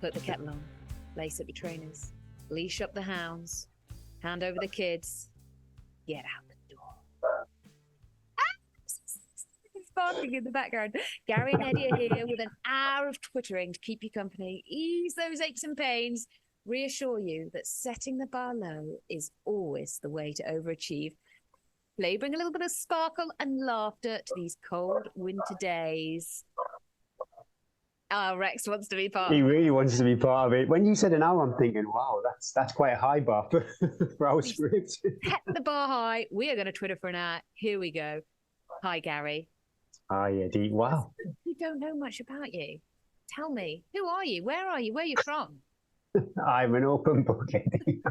Put the kettle on, lace up your trainers, leash up the hounds, hand over the kids, get out the door. Barking in the background. Gary and Eddie are here with an hour of twittering to keep you company, ease those aches and pains, reassure you that setting the bar low is always the way to overachieve. Play, bring a little bit of sparkle and laughter to these cold winter days. Rex wants to be part of it. He really wants to be part of it. When you said an hour, I'm thinking, wow, that's quite a high bar for our script. Set the bar high. We are going to Twitter for an hour. Here we go. Hi, Gary. Hi, Eddie. Wow. We don't know much about you. Tell me, who are you? Where are you? Where are you from? I'm an open book, Eddie.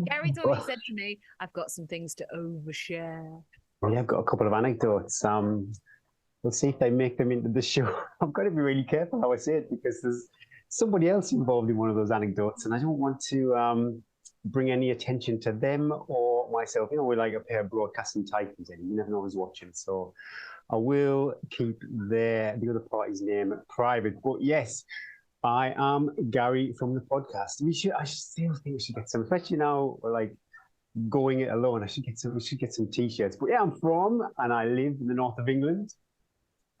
Gary's already said to me, I've got some things to overshare. Yeah, I've got a couple of anecdotes. We'll see if they make them into the show. I've got to be really careful how I say it because there's somebody else involved in one of those anecdotes, and I don't want to bring any attention to them or myself. You know, we're like a pair of broadcasting titans, and you never know who's watching. So I will keep the other party's name private. But yes, I am Gary from the podcast. I still think we should get some, especially now we're like going it alone. We should get some t-shirts. But yeah, I'm from and I live in the north of England.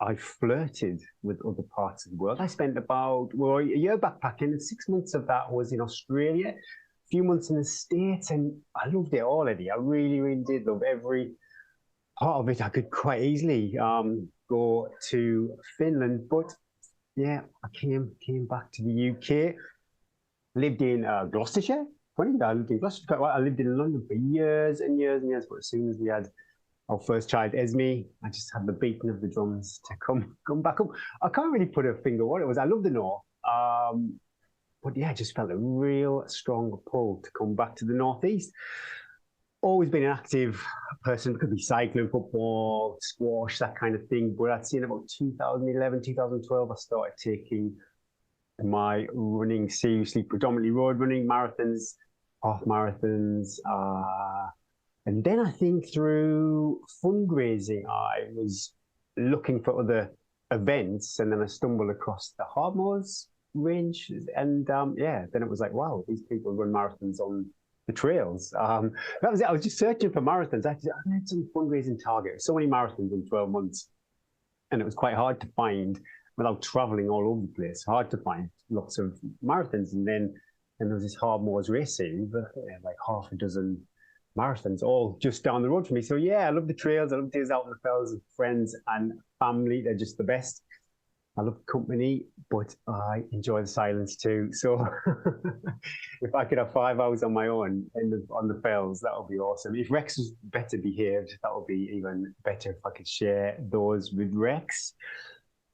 I flirted with other parts of the world. I spent about a year backpacking, and 6 months of that was in Australia, a few months in the States, and I loved it all, Eddie. I really, really did love every part of it. I could quite easily go to Finland, but yeah, I came back to the UK. Lived in Gloucestershire. Funny, I lived in Gloucestershire quite a while. I lived in London for years and years and years, but as soon as we had our first child, Esme, I just had the beating of the drums to come back home. I can't really put a finger on what it was. I love the north, but yeah, I just felt a real strong pull to come back to the northeast. Always been an active person. Could be cycling, football, squash, that kind of thing. But I'd seen about 2011, 2012, I started taking my running seriously, predominantly road running, marathons, half marathons. And then I think through fundraising, I was looking for other events, and then I stumbled across the Hardmoors range. And then it was like, wow, these people run marathons on the trails. That was it. I was just searching for marathons. I had some fundraising targets, so many marathons in 12 months. And it was quite hard to find without traveling all over the place, hard to find lots of marathons. And then there was this Hardmoors racing, like half a dozen marathons, all just down the road for me. So yeah, I love the trails. I love days out in the fells with friends and family. They're just the best. I love company, but I enjoy the silence too. So if I could have 5 hours on my own on the fells, that would be awesome. If Rex was better behaved, that would be even better if I could share those with Rex.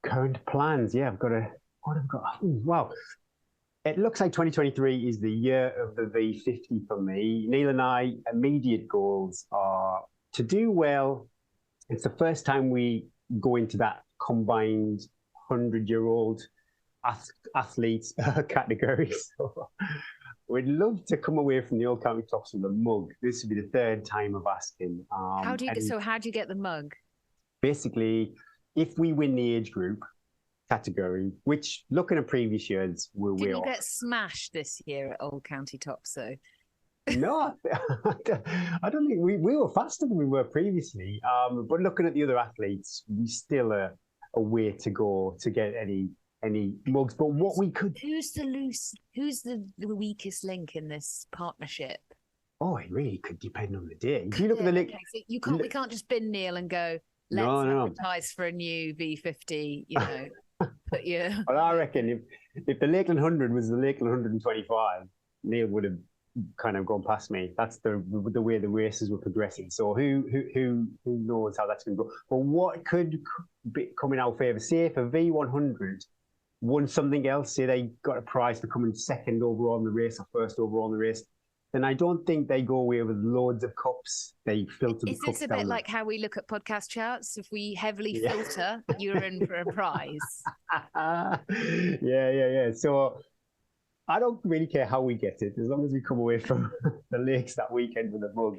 Current plans, yeah, what have I got? Wow. It looks like 2023 is the year of the V50 for me. Neil and I, immediate goals are to do well. It's the first time we go into that combined 100-year-old athletes category. So we'd love to come away from the Old County Tops with a mug. This would be the third time of asking. How do you get the mug? Basically, if we win the age group category, which looking at previous years, we're way off. Didn't you get smashed this year at Old County Tops, though? No, I don't think we were faster than we were previously. But looking at the other athletes, we still a way to go to get any mugs. But what we could... Who's the weakest link in this partnership? Oh, it really could depend on the day. If you look at the link... So we can't just bin Neil and go, let's advertise for a new V50, you know. But yeah. Well, I reckon if the Lakeland 100 was the Lakeland 125, Neil would have kind of gone past me. That's the way the races were progressing. So who knows how that's going to go? But what could be come in our favour? Say if a V100 won something else, say they got a prize for coming second overall in the race or first overall in the race, then I don't think they go away with loads of cups. They filter the cups down. Is this a bit like how we look at podcast charts? If we heavily filter, you're in for a prize. Yeah. So I don't really care how we get it, as long as we come away from the lakes that weekend with a mug.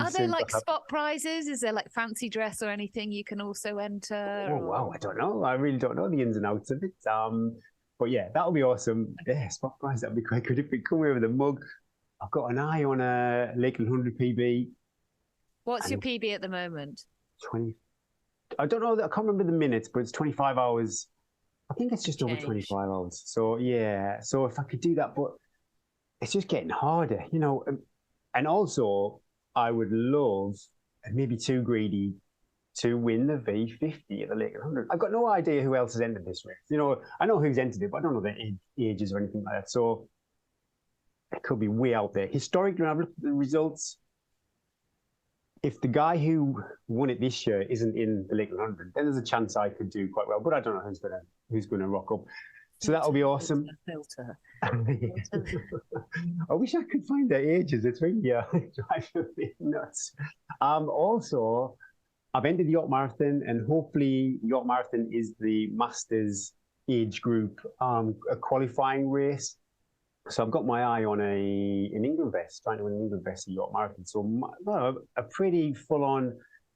Are there like spot prizes? Is there like fancy dress or anything you can also enter? Oh, wow, I don't know. I really don't know the ins and outs of it. But yeah, that'll be awesome. Yeah, spot prize, that'd be quite good if we come here with a mug. I've got an eye on a Lakeland 100 PB. What's your PB at the moment? 20. I don't know. I can't remember the minutes, but it's 25 hours. I think it's just over 25 hours. So yeah. So if I could do that, but it's just getting harder, you know. And also, I would love, and maybe too greedy, to win the V50 at the Lakeland 100. I've got no idea who else has entered this race. You know, I know who's entered it, but I don't know their ages or anything like that. So it could be way out there. Historically, when I've looked at the results, if the guy who won it this year isn't in the Lakeland 100, then there's a chance I could do quite well. But I don't know who's gonna rock up. So that'll be awesome. Filter. I wish I could find their ages. It's really driving me nuts. Also, I've entered the York Marathon, and hopefully York Marathon is the Masters age group a qualifying race. So I've got my eye on an England vest, trying to win an England vest at York Marathon. So a pretty full-on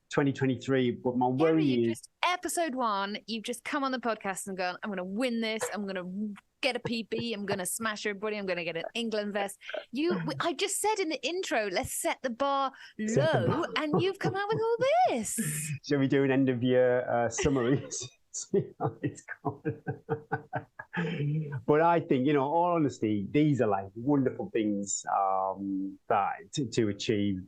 2023, but my worry is... Episode 1, you've just come on the podcast and gone, I'm going to win this, I'm going to get a PB, I'm going to smash everybody, I'm going to get an England vest. I just said in the intro, let's set the bar low, and you've come out with all this. Shall we do an end-of-year summary? See how it's going. But I think, you know, all honesty, these are like wonderful things that to achieve.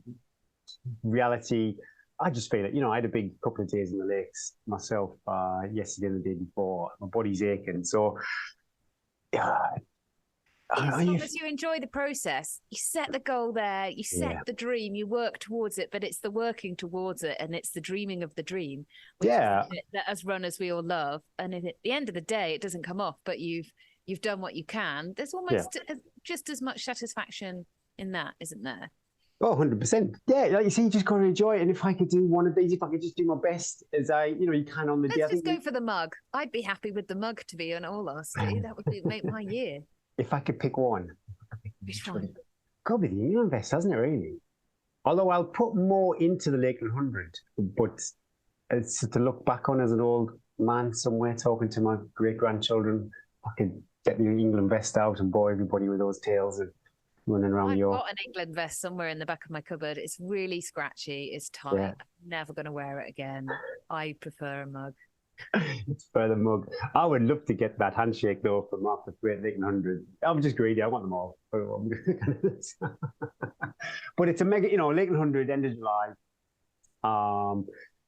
Reality, I just feel it. You know, I had a big couple of days in the lakes myself yesterday and the day before. My body's aching. So, as long as you enjoy the process, you set the goal there, you set the dream, you work towards it, but it's the working towards it and it's the dreaming of the dream, which is the bit that as runners we all love. And at the end of the day, it doesn't come off, but you've done what you can. There's almost just as much satisfaction in that, isn't there? Oh, 100%. Yeah, like you see, you just got to enjoy it. And if I could do one of these, if I could just do my best as you can on the day. Let's just go for the mug. I'd be happy with the mug, to be in all honesty. That would make my year. If I could pick one. Which one? Got to be the England vest, hasn't it, really? Although I'll put more into the Lakeland 100, but it's to look back on as an old man somewhere talking to my great-grandchildren. I could get the England vest out and bore everybody with those tales and running around York. I've got an England vest somewhere in the back of my cupboard. It's really scratchy. It's tight. Yeah. I'm never going to wear it again. I prefer a mug. It's for the mug. I would love to get that handshake though from after Great Lakeland 100. I'm just greedy. I want them all. But it's a mega, you know, Lakeland 100 end of July.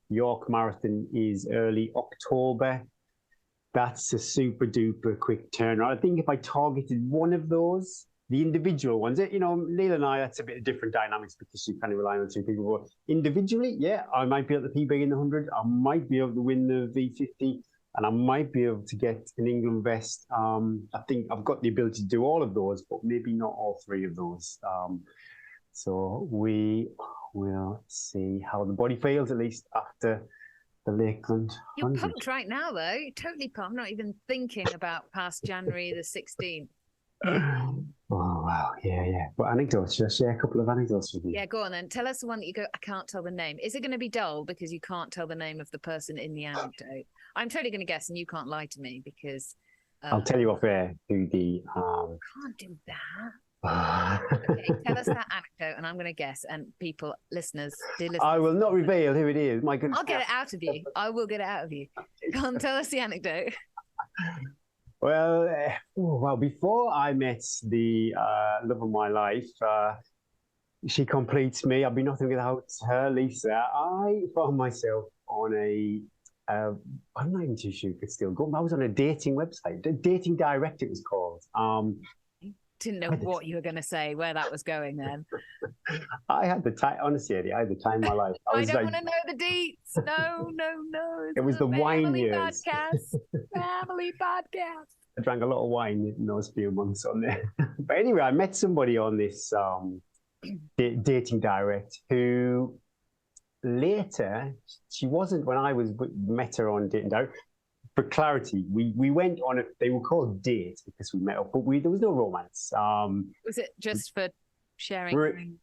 York Marathon is early October. That's a super duper quick turnaround. I think if I targeted one of those, the individual ones, you know, Neil and I, that's a bit of different dynamics because you kind of rely on two people. But individually, yeah, I might be able to PB in the 100. I might be able to win the V50, and I might be able to get an England vest. I think I've got the ability to do all of those, but maybe not all three of those. So we will see how the body feels, at least after the Lakeland 100. You're pumped right now, though. You're totally pumped. Not even thinking about past January the 16th. Oh, wow. Yeah. But anecdotes, should I share a couple of anecdotes with you? Yeah, go on then. Tell us the one that you go, I can't tell the name. Is it going to be dull because you can't tell the name of the person in the anecdote? I'm totally going to guess, and you can't lie to me because... I'll tell you off air who the... Can't do that. Okay, tell us that anecdote, and I'm going to guess, and people, listeners, dear listeners... I will not reveal who it is. My goodness. I'll get it out of you. I will get it out of you. Go on, tell us the anecdote. Well, before I met the love of my life, she completes me. I'd be nothing without her, Lisa. I found myself on I'm not even too sure if it's still going. I was on a dating website, Dating Direct it was called. Didn't know what you were going to say, where that was going then. I had the time, honestly, Eddie, I had the time of my life. I don't want to know the deets. No. It was the wine years. Family podcast. I drank a lot of wine in those few months on there. But anyway, I met somebody on this Dating Direct who later, she wasn't when I met her on Dating Direct. For clarity, we went on they were called dates because we met up, but there was no romance. Was it just for sharing?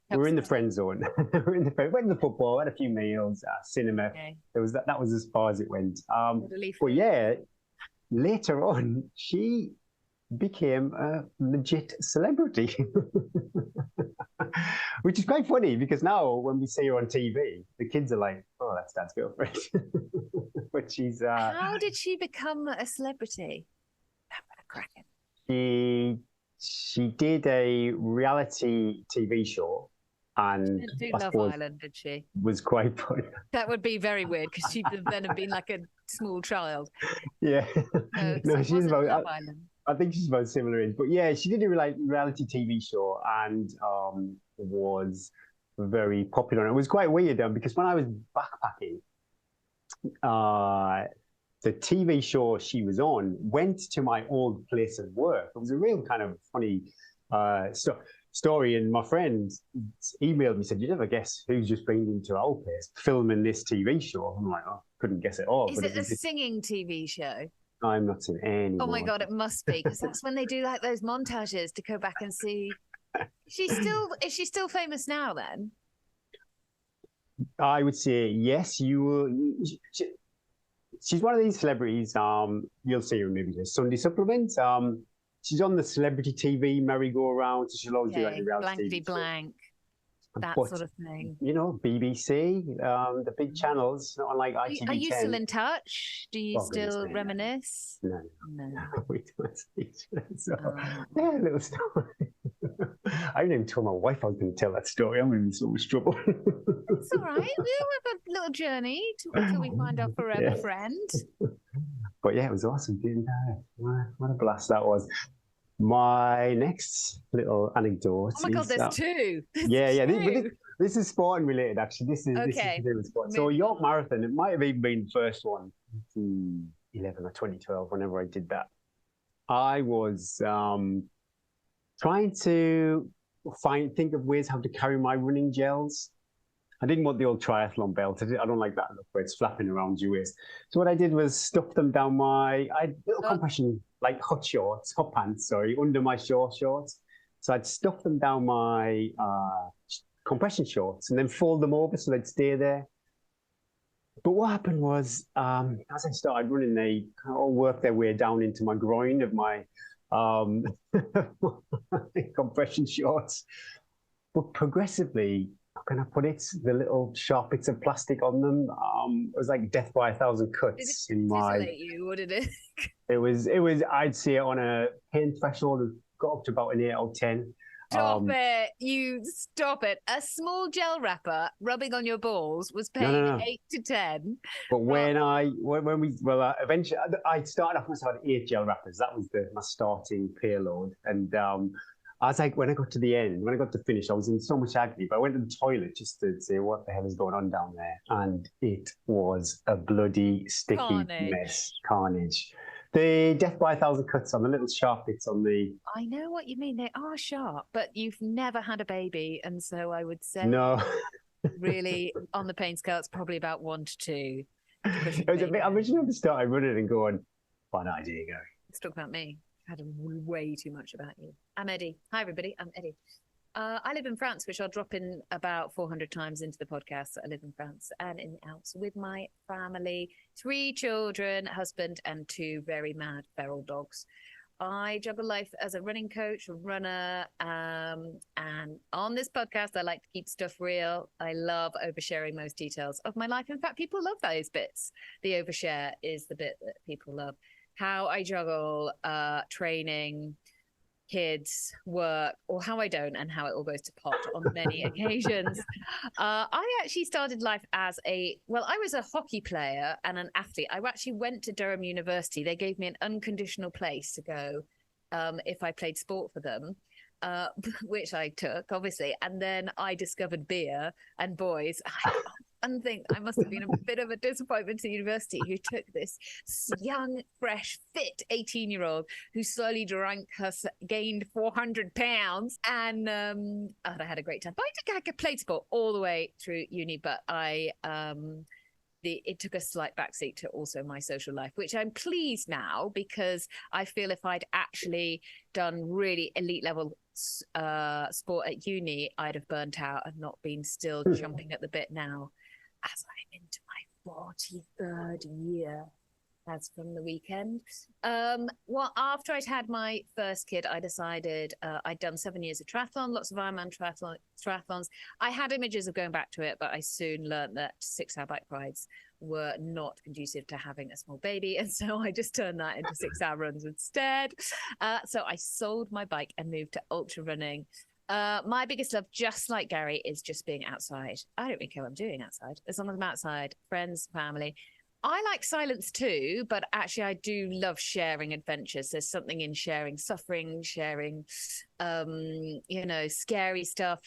We're in the friend zone. Went to the football, had a few meals, cinema. Okay. That was as far as it went. But yeah, later on, she became a legit celebrity. Which is quite funny because now when we see her on TV, the kids are like, "Oh, that's Dad's girlfriend." But she's How did she become a celebrity? Cracking. She did a reality TV show, and She didn't do I Love suppose Island, did she? was quite funny. That would be very weird because she'd then have been like a small child. Yeah, So no, it she's wasn't about. Love Island. I think she's about similar age, but yeah, she did a reality TV show and was very popular. And it was quite weird because when I was backpacking, the TV show she was on went to my old place of work. It was a real kind of funny story. And my friend emailed me, said, "You never guess who's just been into our place filming this TV show?" I'm like, "Oh, couldn't guess at all." Is but it a singing TV show? I'm not seeing any. Oh my God, it must be, because that's when they do like those montages to go back and see. Is she still famous now then? I would say yes. She's one of these celebrities. You'll see her in maybe the Sunday supplements. She's on the celebrity TV merry-go-round, so she'll always do like the reality blankety TV blank. That but, sort of thing. You know, BBC, the big channels, not unlike ITV10. Are you still in touch? Do you still me, reminisce? No. We don't speak. So, Oh. yeah, a little story. I haven't even told my wife I was going to tell that story. I'm in so much trouble. It's all right. We'll have a little journey until we find our forever friend. But yeah, it was awesome, didn't I? What a blast that was. My next little anecdote. Oh my God, there's two. Yeah. This is sporting related, actually. This is okay. to do with sport. So York Marathon, it might have even been the first one, 2011 or 2012, whenever I did that. I was trying to think of ways how to carry my running gels. I didn't want the old triathlon belt. I don't like that look where it's flapping around your waist. So what I did was stuff them down I had little compression, like hot pants, under my shorts. So I'd stuff them down my compression shorts and then fold them over so they'd stay there. But what happened was, as I started running, they all worked their way down into my groin of my compression shorts. But progressively, how can I put it? The little sharp bits of plastic on them. It was like death by 1,000 cuts in my. Did it you, or did it? It was. I'd say on a pain threshold, it got up to about an 8 out of 10. Stop it! You stop it. A small gel wrapper rubbing on your balls was paying 8 to 10. But eventually I started off with about 8 gel wrappers. That was my starting payload, and I was like, when I got to the end, when I got to finish, I was in so much agony, but I went to the toilet just to say what the hell is going on down there. And it was a bloody sticky mess. Carnage. The death by 1,000 cuts on the little sharp bits on the... I know what you mean. They are sharp, but you've never had a baby. And so I would say... No. really, on the pain scale, it's probably about 1 to 2. It was a bit... I originally started running and going, fun idea, Gary. Let's talk about me. Had way too much about you. I'm Eddie. Hi, everybody. I'm Eddie. I live in France, which I'll drop in about 400 times into the podcast. I live in France and in the Alps with my family, 3 children, husband, and 2 very mad feral dogs. I juggle life as a running coach, a runner, and on this podcast, I like to keep stuff real. I love oversharing most details of my life. In fact, people love those bits. The overshare is the bit that people love. How I juggle training, kids, work, or how I don't, and how it all goes to pot on many occasions. I actually started life as I was a hockey player and an athlete. I actually went to Durham University. They gave me an unconditional place to go if I played sport for them. Which I took, obviously. And then I discovered beer and boys. I must have been a bit of a disappointment to university who took this young, fresh, fit 18-year-old who slowly drank us, gained 400 pounds. And I had a great time. But I played sport all the way through uni, but it took a slight backseat to also my social life, which I'm pleased now because I feel if I'd actually done really elite level sport at uni, I'd have burnt out and not been still jumping at the bit now as I'm into my 43rd year As from the weekend. Well, after I'd had my first kid, I decided I'd done 7 years of triathlon, lots of Ironman triathlons. I had images of going back to it, but I soon learned that 6-hour bike rides were not conducive to having a small baby. And so I just turned that into 6-hour runs instead. So I sold my bike and moved to ultra running. My biggest love, just like Gary, is just being outside. I don't really care what I'm doing outside, as long as I'm outside, friends, family. I like silence too, but actually I do love sharing adventures. There's something in sharing suffering, sharing, scary stuff,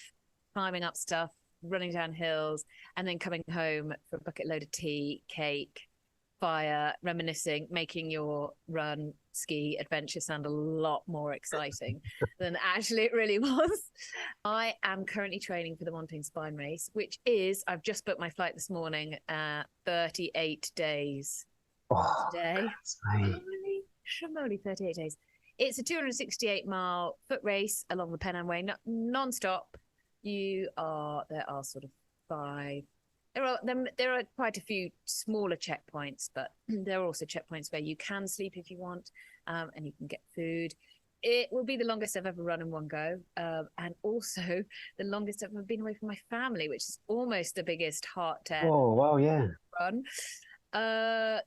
climbing up stuff, running down hills, and then coming home for a bucket load of tea, cake, fire, reminiscing, making your run, ski adventure sound a lot more exciting than actually it really was. I am currently training for the Montane Spine Race, which is, I've just booked my flight this morning, 38 days today. Holy schmoly, 38 days. It's a 268-mile foot race along the Pennine Way, non-stop. There are sort of five. There are quite a few smaller checkpoints, but there are also checkpoints where you can sleep if you want, and you can get food. It will be the longest I've ever run in one go, and also the longest I've ever been away from my family, which is almost the biggest heart tear. Oh, wow, yeah. Run. But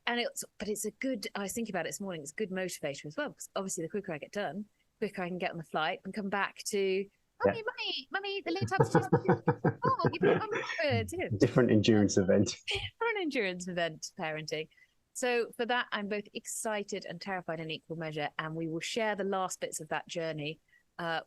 it's a good. I was thinking about it this morning. It's a good motivator as well, because obviously the quicker I get done, the quicker I can get on the flight and come back to. Mummy, the lead time's just. Oh, you've got different endurance event. Different endurance event parenting. So for that, I'm both excited and terrified in equal measure, and we will share the last bits of that journey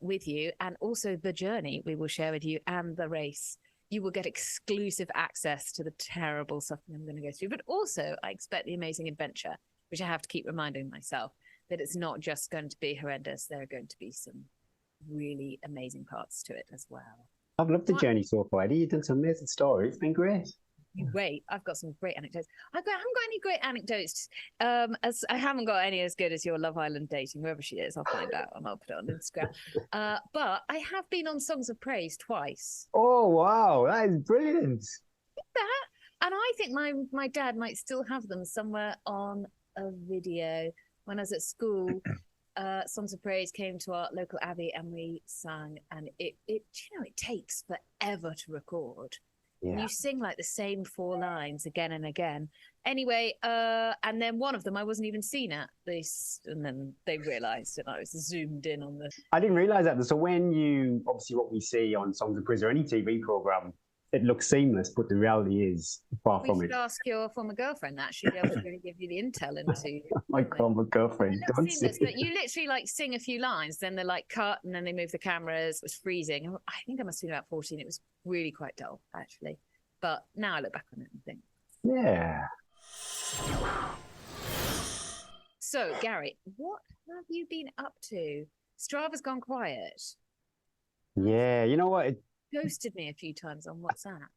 with you, and also the journey we will share with you and the race. You will get exclusive access to the terrible suffering I'm going to go through, but also I expect the amazing adventure, which I have to keep reminding myself that it's not just going to be horrendous. There are going to be some really amazing parts to it as well. I've loved the journey so far, Eddie. You've done some amazing stories. It's been great. Great. I've got some great anecdotes. I haven't got any great anecdotes. As I haven't got any as good as your Love Island dating, whoever she is. I'll find out and I'll put it on Instagram. But I have been on Songs of Praise twice. Oh wow, that is brilliant. And I think my dad might still have them somewhere on a video. When I was at school, Songs of Praise came to our local abbey and we sang, and it takes forever to record. Yeah. You sing like the same 4 lines again and again. Anyway, and then one of them I wasn't even seen at this, and then they realised that I was zoomed in on the. I didn't realise that. So when you obviously what we see on Songs of Praise or any TV programme, it looks seamless, but the reality is far from it. We should ask your former girlfriend that. She'd be able to really give you the intel into. My former girlfriend. Don't seamless, but you literally like sing a few lines, then they're like cut, and then they move the cameras. It was freezing. I think I must have been about 14. It was really quite dull, actually. But now I look back on it and think. Yeah. So, Gary, what have you been up to? Strava's gone quiet. Yeah, you know what? It ghosted me a few times on WhatsApp.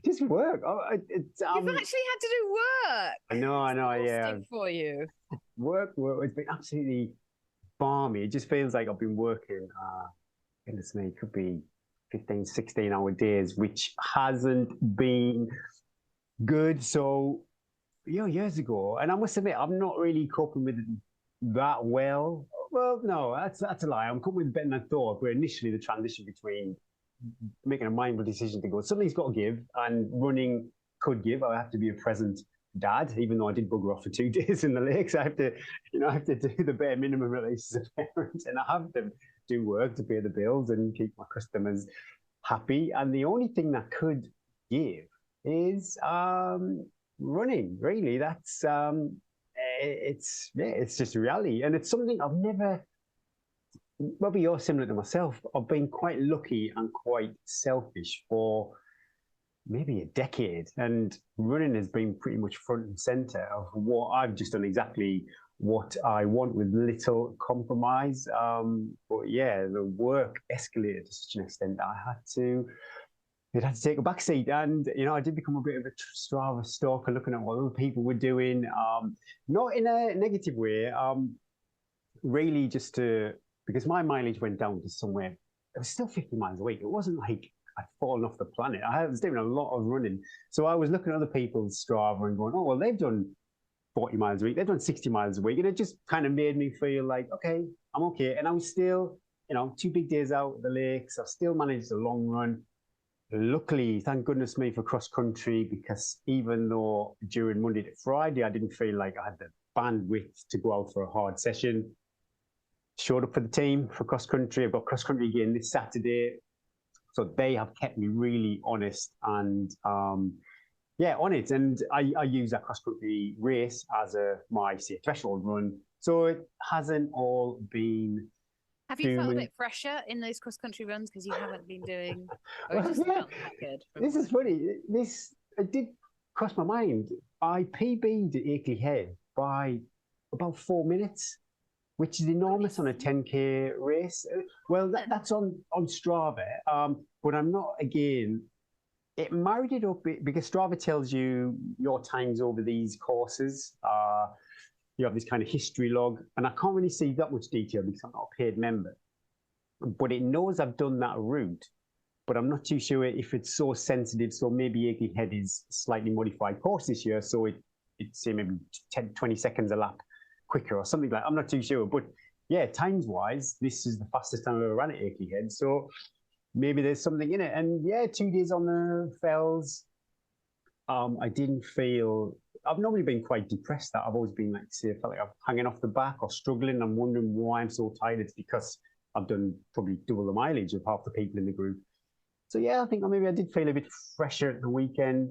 Just work. You've actually had to do work. I know. Yeah. For you. Work. It's been absolutely balmy. It just feels like I've been working. Goodness me, it could be 15, 16-hour days, which hasn't been good. So, years ago, and I must admit, I'm not really coping with it that well. Well, no, that's a lie. I'm coping with it better than I thought. Where initially the transition between making a mindful decision to go, something's got to give, and running could give. I have to be a present dad, even though I did bugger off for 2 days in the lakes. I have to do the bare minimum at least as a parent, and I have to do work to pay the bills and keep my customers happy. And the only thing that could give is running. Really, that's it's just a reality, and it's something I've never. Maybe you're similar to myself. I've been quite lucky and quite selfish for maybe a decade, and running has been pretty much front and center of what I've just done exactly what I want with little compromise. But yeah, the work escalated to such an extent that it had to take a backseat, and I did become a bit of a Strava stalker, looking at what other people were doing, not in a negative way, really just because my mileage went down to somewhere. It was still 50 miles a week. It wasn't like I'd fallen off the planet. I was doing a lot of running. So I was looking at other people's Strava and going, oh, well, they've done 40 miles a week. They've done 60 miles a week. And it just kind of made me feel like, okay, I'm okay. And I was still, 2 big days out at the lakes. I've still managed a long run. Luckily, thank goodness me for cross country, because even though during Monday to Friday, I didn't feel like I had the bandwidth to go out for a hard session, showed up for the team for cross country. I've got cross country again this Saturday. So they have kept me really honest and on it. And I use that cross country race as my threshold run. So it hasn't all been. Have you felt a bit fresher in those cross country runs because you haven't been doing? Or Well, it just felt that good? This is funny. It did cross my mind. I PB'd at Akeley Head by about 4 minutes, which is enormous on a 10K race. Well, that's on Strava, but I'm not, again, it married it up because Strava tells you your times over these courses. You have this kind of history log, and I can't really see that much detail because I'm not a paid member. But it knows I've done that route, but I'm not too sure if it's so sensitive. So maybe Akeley Head is a slightly modified course this year, so it's say maybe 10, 20 seconds a lap quicker or something like that. I'm not too sure. But yeah, times-wise, this is the fastest time I've ever ran at Akeley Head. So maybe there's something in it. And yeah, 2 days on the fells. I didn't feel. I've normally been quite depressed. That I've always been like, say, I felt like I'm hanging off the back or struggling. I'm wondering why I'm so tired. It's because I've done probably double the mileage of half the people in the group. So yeah, I think maybe I did feel a bit fresher at the weekend,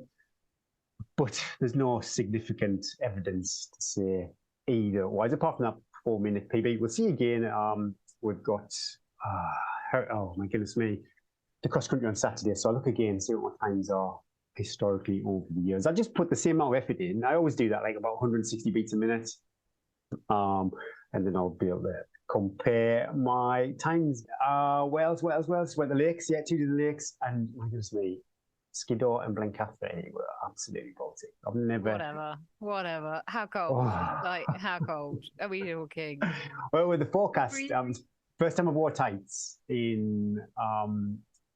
but there's no significant evidence to say either wise, apart from that 4-minute PB. We'll see again. We've got, oh my goodness me, the cross country on Saturday. So I'll look again, see what my times are historically over the years. I just put the same amount of effort in. I always do that, like about 160 beats a minute. And then I'll be able to compare my times. Wales, went to the lakes, 2 to the lakes, and my goodness me, Skiddaw and Blencathra were absolutely Baltic. I've never. Whatever. How cold? Like, how cold? Are we talking? Well, with the forecast, first time I wore tights in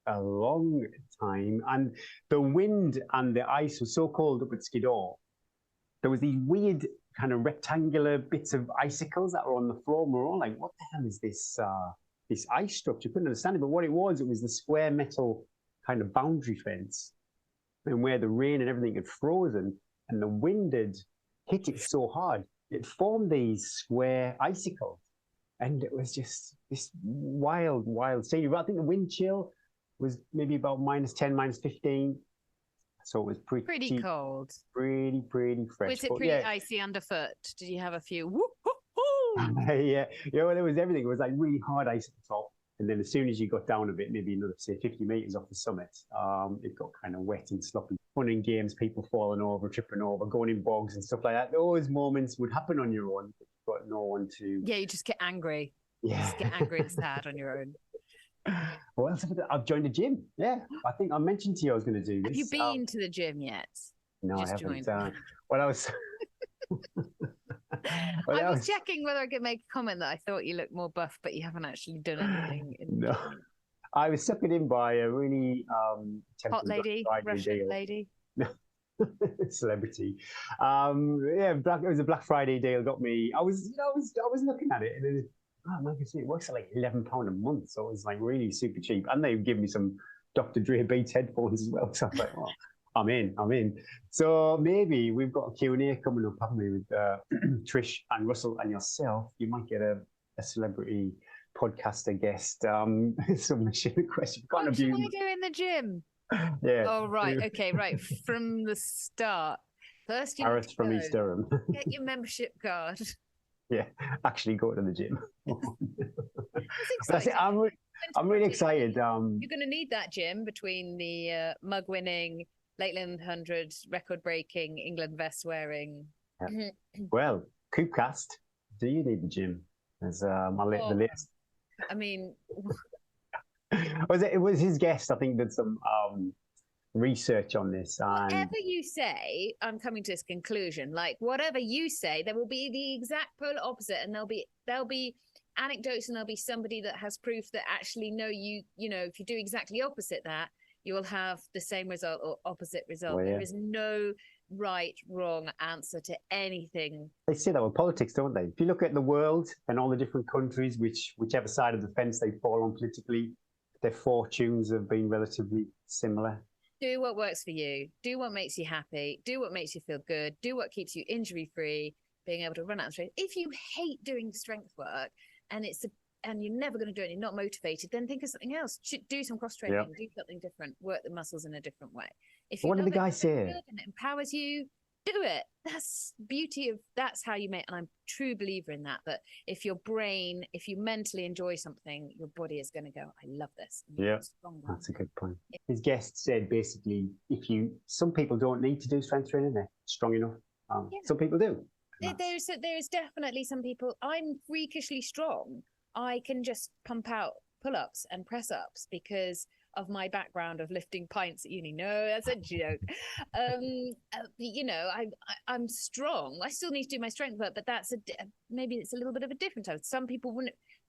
a long time, and the wind and the ice was so cold up at Skiddaw. There was these weird kind of rectangular bits of icicles that were on the floor. And we were all like, what the hell is this ice structure? Couldn't understand it, but what it was the square metal kind of boundary fence, and where the rain and everything had frozen and the wind had hit it so hard, it formed these square icicles. And it was just this wild scene. But I think the wind chill was maybe about -10, -15. So it was pretty cold. Pretty fresh. Was it pretty icy underfoot? Did you have a few whoop-hoo-hoo? Yeah, well, it was everything. It was like really hard ice at the top. And then as soon as you got down a bit, maybe another, say, 50 meters off the summit, it got kind of wet and sloppy. Fun and games, people falling over, tripping over, going in bogs and stuff like that. Those moments would happen on your own. You've got no one to... Yeah, you just get angry. Yeah. You just get angry and sad on your own. What else have I done? I've joined a gym. Yeah, I think I mentioned to you I was going to do this. Have you been to the gym yet? No, I haven't. Well, I was... I was checking whether I could make a comment that I thought you looked more buff, but you haven't actually done anything. No. I was suckered in by a really hot lady, Russian lady. Celebrity. It was a Black Friday deal. Got me. I was looking at it, and it was, it works at like £11 a month, so it was like really super cheap. And they've given me some Dr. Dre Beats headphones as well. So I was like, well, I'm in. So maybe we've got a Q&A coming up, haven't we, with Trish and Russell and yourself. You might get a celebrity podcaster guest submission question. What should I do in the gym? Yeah. Oh, right. Okay, right. From the start. First, you Gareth from East Durham. Get your membership card. Yeah, actually go to the gym. I'm really excited. You're going to need that gym between the mug-winning, Lakeland 100, record-breaking, England vest-wearing. Yeah. Well, Coopcast, do you need the gym? As the list. I mean... It was his guest, I think, did some research on this. And... Whatever you say, I'm coming to this conclusion. Like, whatever you say, there will be the exact polar opposite, and there'll be anecdotes, and there'll be somebody that has proof that actually, no, you know, if you do exactly opposite that, you will have the same result or opposite result. Well, yeah. There is no right, wrong answer to anything. They say that with politics, don't they? If you look at the world and all the different countries, whichever side of the fence they fall on politically, their fortunes have been relatively similar. Do what works for you. Do what makes you happy. Do what makes you feel good. Do what keeps you injury free. Being able to run out straight. If you hate doing strength work and you're never going to do it, and you're not motivated, then think of something else. Do some cross training. Do something different. Work the muscles in a different way. If you what did the guy say? And it empowers you, do it. That's beauty of. That's how you make. And I'm a true believer in that. That if you mentally enjoy something, your body is going to go, I love this. Yeah, that's a good point. His guest said basically, some people don't need to do strength training; they're strong enough. Some people do. There's definitely some people. I'm freakishly strong. I can just pump out pull-ups and press-ups because of my background of lifting pints at uni. No, that's a joke. I'm strong. I still need to do my strength work, but maybe it's a little bit of a different type. Some people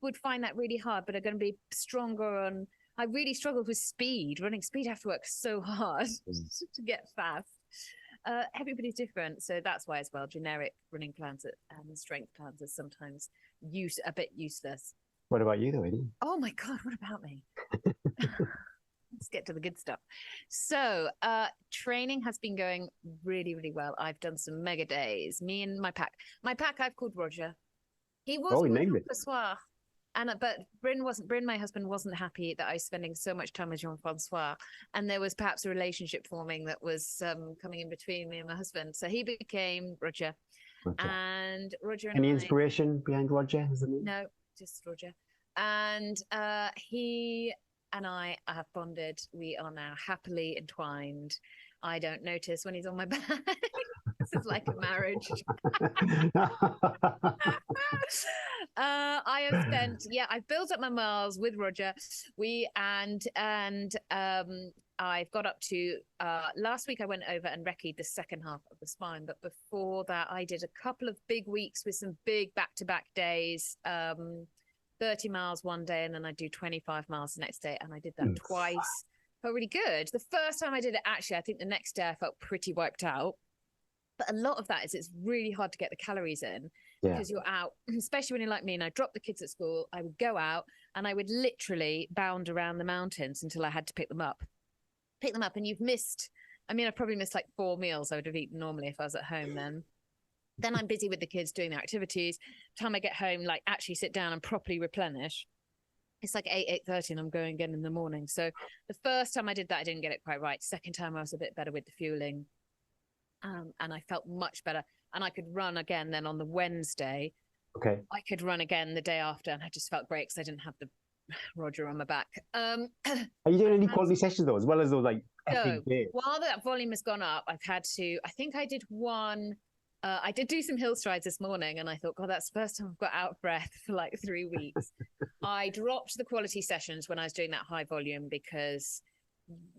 would find that really hard, but are going to be stronger on. I really struggled with speed. Running speed, I have to work so hard to get fast. Everybody's different, so that's why as well generic running plans and strength plans are sometimes a bit useless. What about you though, Eddie? Oh my god, what about me? Let's get to the good stuff. So training has been going really, really well. I've done some mega days. Me and my pack I've called Roger. He was Jean-Francois. But Bryn, my husband, wasn't happy that I was spending so much time with Jean-Francois, and there was perhaps a relationship forming that was coming in between me and my husband. So he became Roger. And Roger. Any inspiration behind Roger? No, just Roger. And he and I have bonded. We are now happily entwined. I don't notice when he's on my back. This is like a marriage. I've built up my miles with Roger. I've got up to last week I went over and recce'd the second half of the spine, but before that I did a couple of big weeks with some big back-to-back days, 30 miles one day, and then I do 25 miles the next day, and I did that twice. Felt really good. The first time I did it, actually, I think the next day I felt pretty wiped out. But a lot of that is it's really hard to get the calories in because you're out, especially when you're like me and I dropped the kids at school. I would go out and I would literally bound around the mountains until I had to pick them up. And you've missed, I've probably missed like 4 meals I would have eaten normally if I was at home then. Then I'm busy with the kids doing their activities. By the time I get home, like actually sit down and properly replenish, it's like 8:30 and I'm going again in the morning. So the first time I did that, I didn't get it quite right. Second time I was a bit better with the fueling. And I felt much better. And I could run again then on the Wednesday. Okay. I could run again the day after, and I just felt great because I didn't have the Roger on my back. Are you doing any quality sessions though, as well as those like epic days? While that volume has gone up, I think I did one. I did do some hill strides this morning, and I thought, God, that's the first time I've got out of breath for like 3 weeks. I dropped the quality sessions when I was doing that high volume because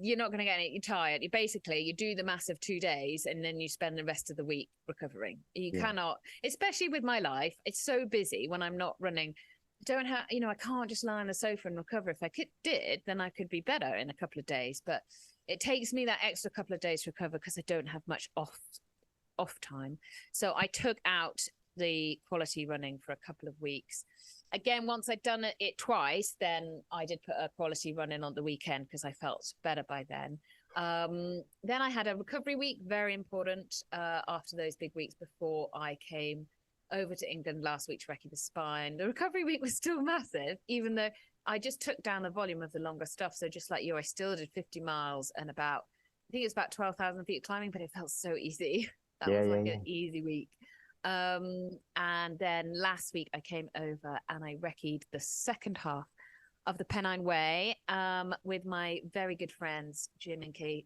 you're not going to get it. You're tired. You do the massive 2 days and then you spend the rest of the week recovering. You cannot, especially with my life. It's so busy when I'm not running. I can't just lie on the sofa and recover. If I did, then I could be better in a couple of days. But it takes me that extra couple of days to recover because I don't have much off time. So I took out the quality running for a couple of weeks. Again, once I'd done it twice, then I did put a quality run in on the weekend because I felt better by then. Then I had a recovery week, very important, after those big weeks before I came over to England last week to recce the spine. The recovery week was still massive, even though I just took down the volume of the longer stuff. So just like you, I still did 50 miles and I think it was about 12,000 feet climbing, but it felt so easy. That was an easy week. And then last week I came over and I recce'd the second half of the Pennine Way with my very good friends Jim and Kay,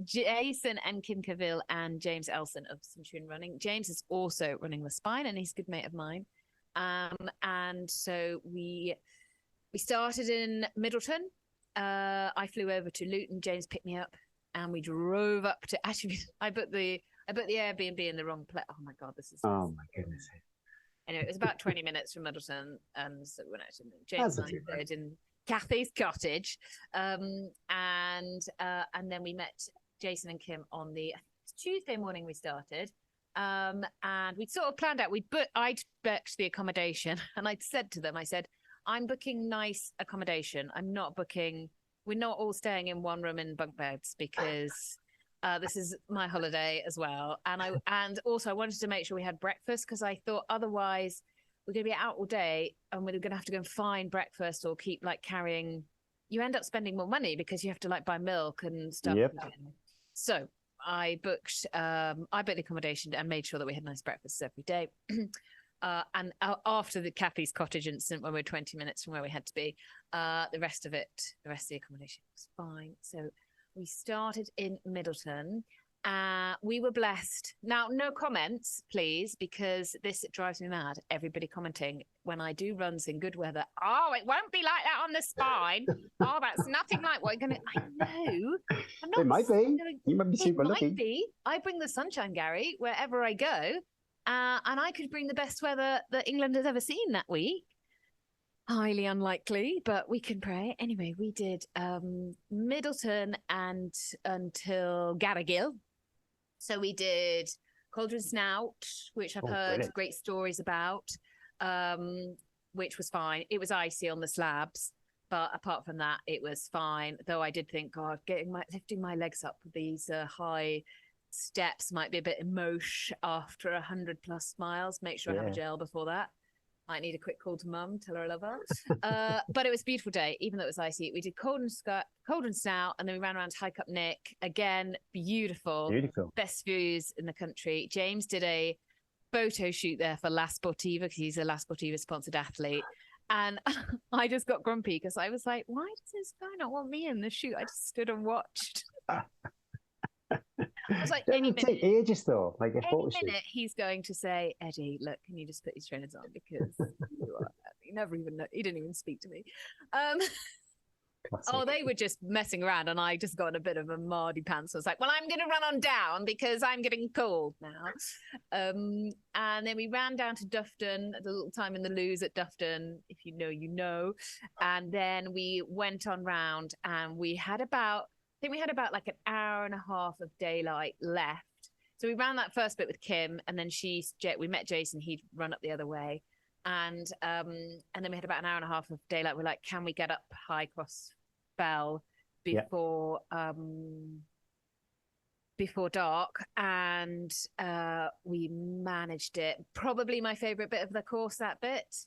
Jason and Kim Cavill and James Elson of Centurion Running. James is also running the spine and he's a good mate of mine. And so we started in Middleton. I flew over to Luton. James picked me up. And we drove up to I put the Airbnb in the wrong place. Oh my God, this is. Oh my goodness. Anyway, it was about 20 minutes from Middleton, and so when James That's and I stayed in Kathy's cottage, and then we met Jason and Kim on the Tuesday morning. We started, and we'd sort of planned out. I'd booked the accommodation, and I'd said to them, I said, I'm booking nice accommodation. We're not all staying in one room in bunk beds because this is my holiday as well. And also I wanted to make sure we had breakfast because I thought otherwise we're going to be out all day and we're going to have to go and find breakfast or keep like carrying. You end up spending more money because you have to like buy milk and stuff. Yep. So I booked the accommodation and made sure that we had nice breakfasts every day. And after the Kathy's cottage incident, when we were 20 minutes from where we had to be, the rest of the accommodation was fine. So we started in Middleton. We were blessed. Now, no comments, please, because this drives me mad. Everybody commenting when I do runs in good weather. Oh, it won't be like that on the spine. Oh, that's nothing like what you're going to. I know. It might be. You might be super lucky. It might be. I bring the sunshine, Gary, wherever I go. And I could bring the best weather that England has ever seen that week. Highly unlikely, but we can pray. Anyway, we did Middleton and until Garrigill. So we did Cauldron Snout, which I've heard brilliant. Great stories about, which was fine. It was icy on the slabs, but apart from that, it was fine. Though I did think, God, lifting my legs up with these high steps might be a bit emosh after 100+ miles. Make sure I have a gel before that. Might need a quick call to mum, tell her I love her. But it was a beautiful day, even though it was icy. We did Cauldron Snout, and then we ran around to Hike Up Nick. Again, beautiful. Best views in the country. James did a photo shoot there for La Sportiva because he's a La Sportiva sponsored athlete. And I just got grumpy because I was like, why does this guy not want me in the shoot? I just stood and watched. I was like, any minute, take ages though. Like any minute he's going to say, Eddie, look, can you just put these trainers on because you never even know. He didn't even speak to me. They were just messing around, and I just got in a bit of a mardy pants. I was like, well, I'm going to run on down because I'm getting cold now. And then we ran down to Dufton, a little time in the loos at Dufton. If you know, you know. And then we went on round, and we had about like an hour and a half of daylight left. So we ran that first bit with Kim, and then we met Jason. He'd run up the other way, and then we had about an hour and a half of daylight. We're like, can we get up High Cross Fell before dark? And we managed it. Probably my favorite bit of the course, that bit.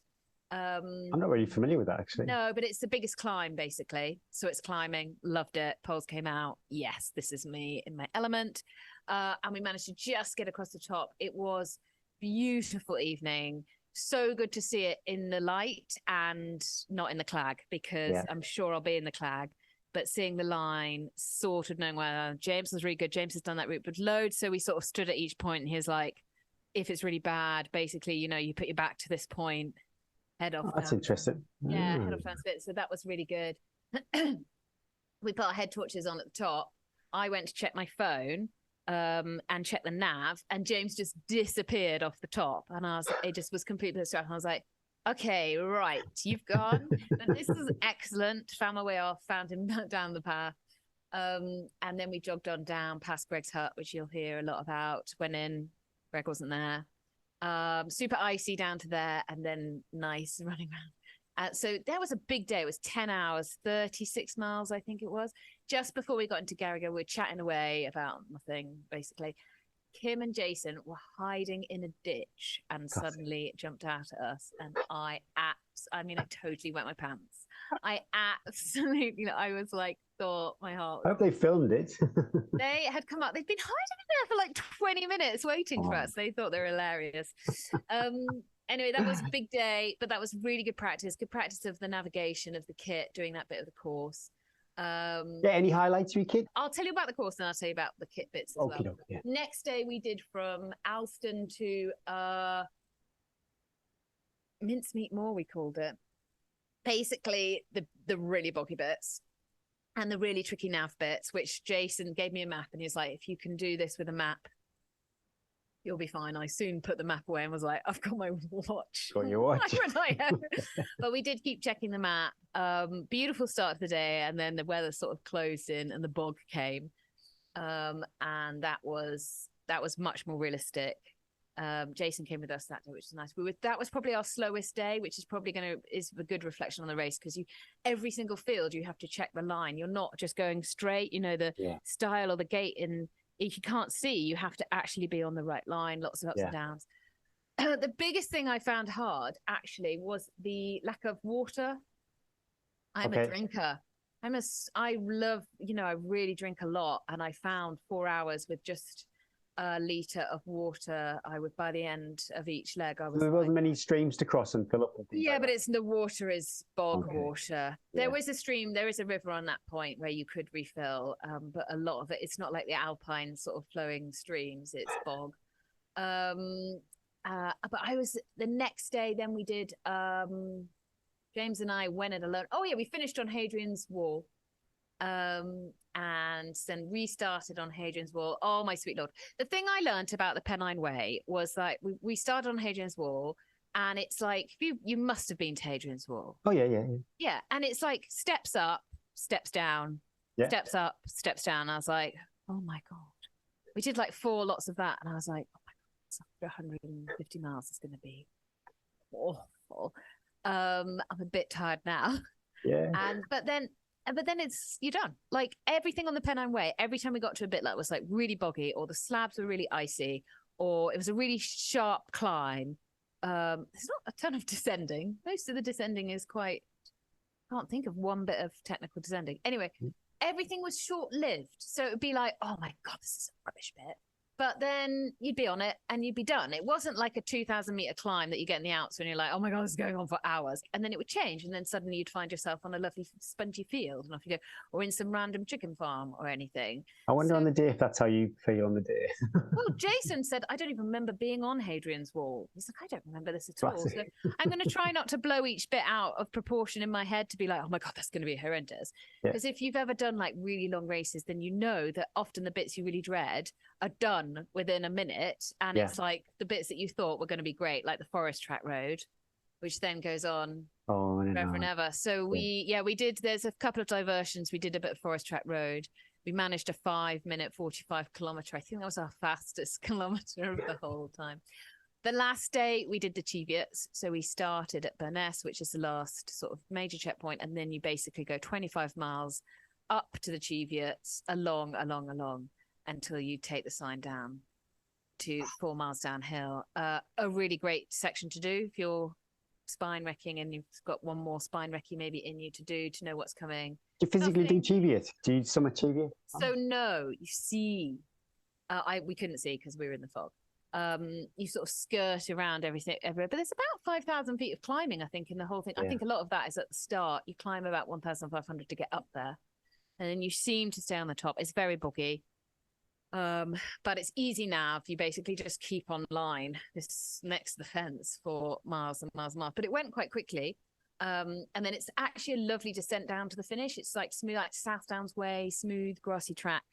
I'm not really familiar with that, actually. No, but it's the biggest climb, basically. So it's climbing. Loved it. Poles came out. Yes, this is me in my element. And we managed to just get across the top. It was beautiful evening. So good to see it in the light and not in the clag, because I'm sure I'll be in the clag. But seeing the line, sort of knowing where James was really good. James has done that route with loads. So we sort of stood at each point, and he was like, if it's really bad, basically, you put your back to this point. Head off. That's interesting. Yeah, head off down bit. So that was really good. We put our head torches on at the top. I went to check my phone and check the nav, and James just disappeared off the top. And it just was completely distracted. I was like, okay, right, you've gone. And this is excellent. Found my way off, found him down the path. And then we jogged on down past Greg's hut, which you'll hear a lot about. Went in, Greg wasn't there. Super icy down to there, and then nice running around. So that was a big day. It was 10 hours, 36 miles, I think it was. Just before we got into Garrigill, we were chatting away about nothing, basically. Kim and Jason were hiding in a ditch and suddenly jumped out at us. And I totally wet my pants. I was like, thought my heart. I hope they filmed it. They had come up. They'd been hiding in there for like 20 minutes waiting for us. They thought they were hilarious. Anyway, that was a big day, but that was really good practice. Good practice of the navigation of the kit, doing that bit of the course. Any highlights for your kit? I'll tell you about the course, and I'll tell you about the kit bits as well. Yeah. Next day, we did from Alston to Mincemeat Moor, we called it. Basically, the really boggy bits and the really tricky nav bits, which Jason gave me a map, and he was like, if you can do this with a map, You'll be fine. I soon put the map away and was like, I've got my watch. Got your watch. But we did keep checking the map. Beautiful start to the day, and then the weather sort of closed in and the bog came. And that was much more realistic. Jason came with us that day, which was nice. That was probably our slowest day, which is probably is a good reflection on the race, because every single field you have to check the line. You're not just going straight, the style or the gate if you can't see, you have to actually be on the right line, lots of ups and downs. The biggest thing I found hard, actually, was the lack of water. I'm a drinker. I love, I really drink a lot. And I found 4 hours with just a litre of water. By the end of each leg, I was there wasn't many streams to cross and fill up with things. Yeah, but the water is bog water. There was a stream, there is a river on that point where you could refill, but a lot of it's not like the alpine sort of flowing streams, it's bog. But the next day, then we did, James and I went it alone. Oh yeah, we finished on Hadrian's Wall. And then restarted on Hadrian's Wall. Oh my sweet Lord. The thing I learned about the Pennine Way was like, we started on Hadrian's Wall, and it's like, you must have been to Hadrian's Wall. Oh yeah. Yeah, and it's like steps up, steps down, steps up, steps down. I was like, oh my God. We did like 4 lots of that, and I was like, oh my God, after 150 miles is going to be awful. I'm a bit tired now. Yeah. But then you're done. Like everything on the Pennine Way, every time we got to a bit that was like really boggy, or the slabs were really icy, or it was a really sharp climb. There's not a ton of descending. Most of the descending is can't think of one bit of technical descending. Anyway, everything was short-lived. So it would be like, oh my God, this is a rubbish bit. But then you'd be on it and you'd be done. It wasn't like a 2,000-meter climb that you get in the Alps when you're like, oh my God, this is going on for hours. And then it would change. And then suddenly you'd find yourself on a lovely spongy field, and off you go, or in some random chicken farm or anything. I wonder on the day if that's how you feel on the day. Well, Jason said, I don't even remember being on Hadrian's Wall. He's like, I don't remember this at all. So I'm going to try not to blow each bit out of proportion in my head to be like, oh my God, that's going to be horrendous. Because if you've ever done like really long races, then you know that often the bits you really dread are done within a minute, and it's like the bits that you thought were going to be great, like the forest track road, which then goes on forever and ever. So we did, there's a couple of diversions. We did a bit of forest track road. We managed a 5-minute 45-kilometer. I think that was our fastest kilometer of the whole time. The last day we did the Thwaites, so we started at Burness, which is the last sort of major checkpoint, and then you basically go 25 miles up to the Thwaites, along until you take the sign down to 4 miles downhill. A really great section to do if you're spine wrecking and you've got one more spine recce maybe in you to know what's coming. Do you physically do Thwaites? Do you summit Thwaites? So no, you see, we couldn't see because we were in the fog. You sort of skirt around everything, but there's about 5,000 feet of climbing, I think, in the whole thing. I think a lot of that is at the start. You climb about 1,500 to get up there, and then you seem to stay on the top. It's very boggy. But it's easy now if you basically just keep on line this next to the fence for miles and miles and miles. But it went quite quickly. And then it's actually a lovely descent down to the finish. It's like smooth, like South Downs Way, smooth, grassy track,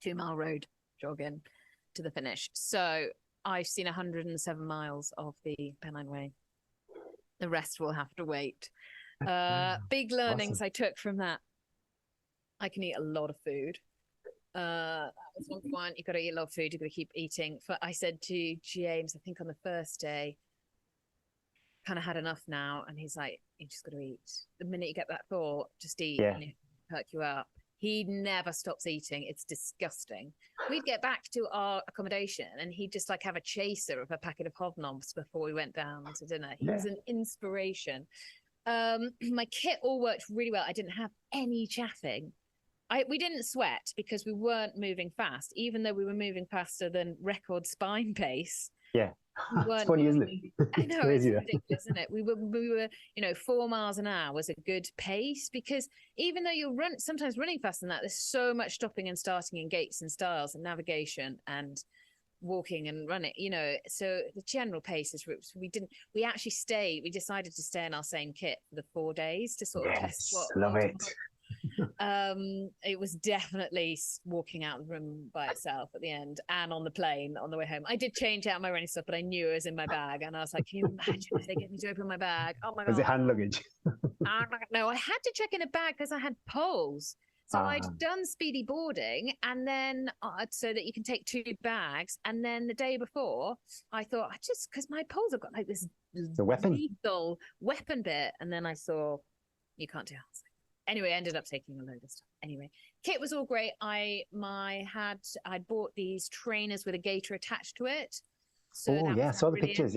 2-mile road jogging to the finish. So I've seen 107 miles of the Pennine Way. The rest will have to wait. Big learnings I took from that. I can eat a lot of food. That was one point. You've got to eat a lot of food. You've got to keep eating. I said to James, I think on the first day, kind of had enough now. And he's like, you just got to eat. The minute you get that thought, just eat and it perk you up. He never stops eating. It's disgusting. We'd get back to our accommodation and he'd just like have a chaser of a packet of hobnobs before we went down to dinner. He was an inspiration. My kit all worked really well. I didn't have any chaffing. We didn't sweat because we weren't moving fast, even though we were moving faster than record spine pace. Yeah. It's funny, isn't it? I know, it's ridiculous, isn't it? We were, 4 miles an hour was a good pace, because even though you're sometimes running faster than that, there's so much stopping and starting in gates and styles and navigation and walking and running, so the general pace is, we decided to stay in our same kit for the 4 days to sort of test what. Love it. It was definitely walking out of the room by itself at the end, and on the plane on the way home. I did change out my running stuff, but I knew it was in my bag, and I was like, can you imagine if they get me to open my bag? Oh my Was it God. hand luggage? No, I had to check in a bag because I had poles. So I'd done speedy boarding, and then so that you can take 2 bags. And then the day before, I thought, because my poles have got like this lethal weapon bit. And then I saw, you can't do that. Anyway, I ended up taking a load of stuff. Anyway, kit was all great. I'd bought these trainers with a gaiter attached to it. So I saw the pictures,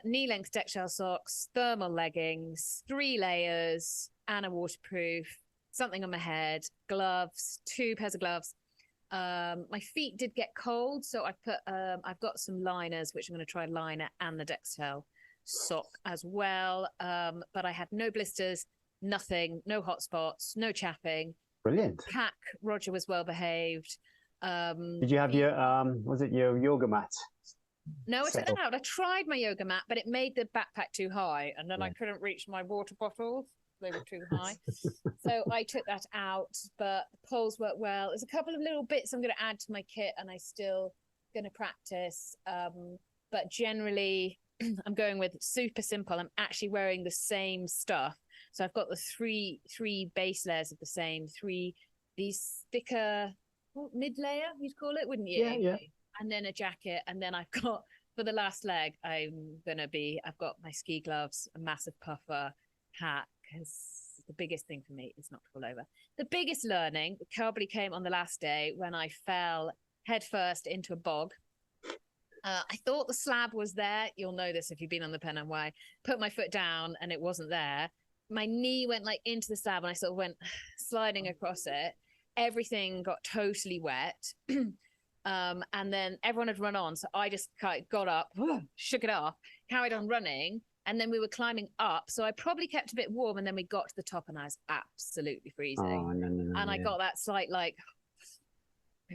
knee-length deck shell socks, thermal leggings, 3 layers, and a waterproof, something on my head, gloves, 2 pairs of gloves. My feet did get cold, so I've got some liners, which I'm going to try liner and the deck shell sock as well. But I had no blisters, nothing, no hot spots, no chapping. Brilliant. Pack, Roger was well behaved. Did you have your was it your yoga mat? No, I took that out. I tried my yoga mat, but it made the backpack too high, and then I couldn't reach my water bottles. They were too high. So I took that out, but the poles worked well. There's a couple of little bits I'm going to add to my kit, and I still going to practice. But generally, I'm going with super simple. I'm actually wearing the same stuff. So I've got the three base layers of the same, these thicker mid-layer, you'd call it, wouldn't you? Yeah. And then a jacket, and then I've got, for the last leg, I've got my ski gloves, a massive puffer, hat, because the biggest thing for me is not to fall over. The biggest learning probably came on the last day when I fell headfirst into a bog. I thought the slab was there. You'll know this if you've been on the Pennine Way. Put my foot down and it wasn't there. My knee went like into the slab and I sort of went sliding across it. Everything got totally wet. And then everyone had run on. So I just got up, shook it off, carried on running. And then we were climbing up. So I probably kept a bit warm. And then we got to the top and I was absolutely freezing. Oh, no, and I got that slight like,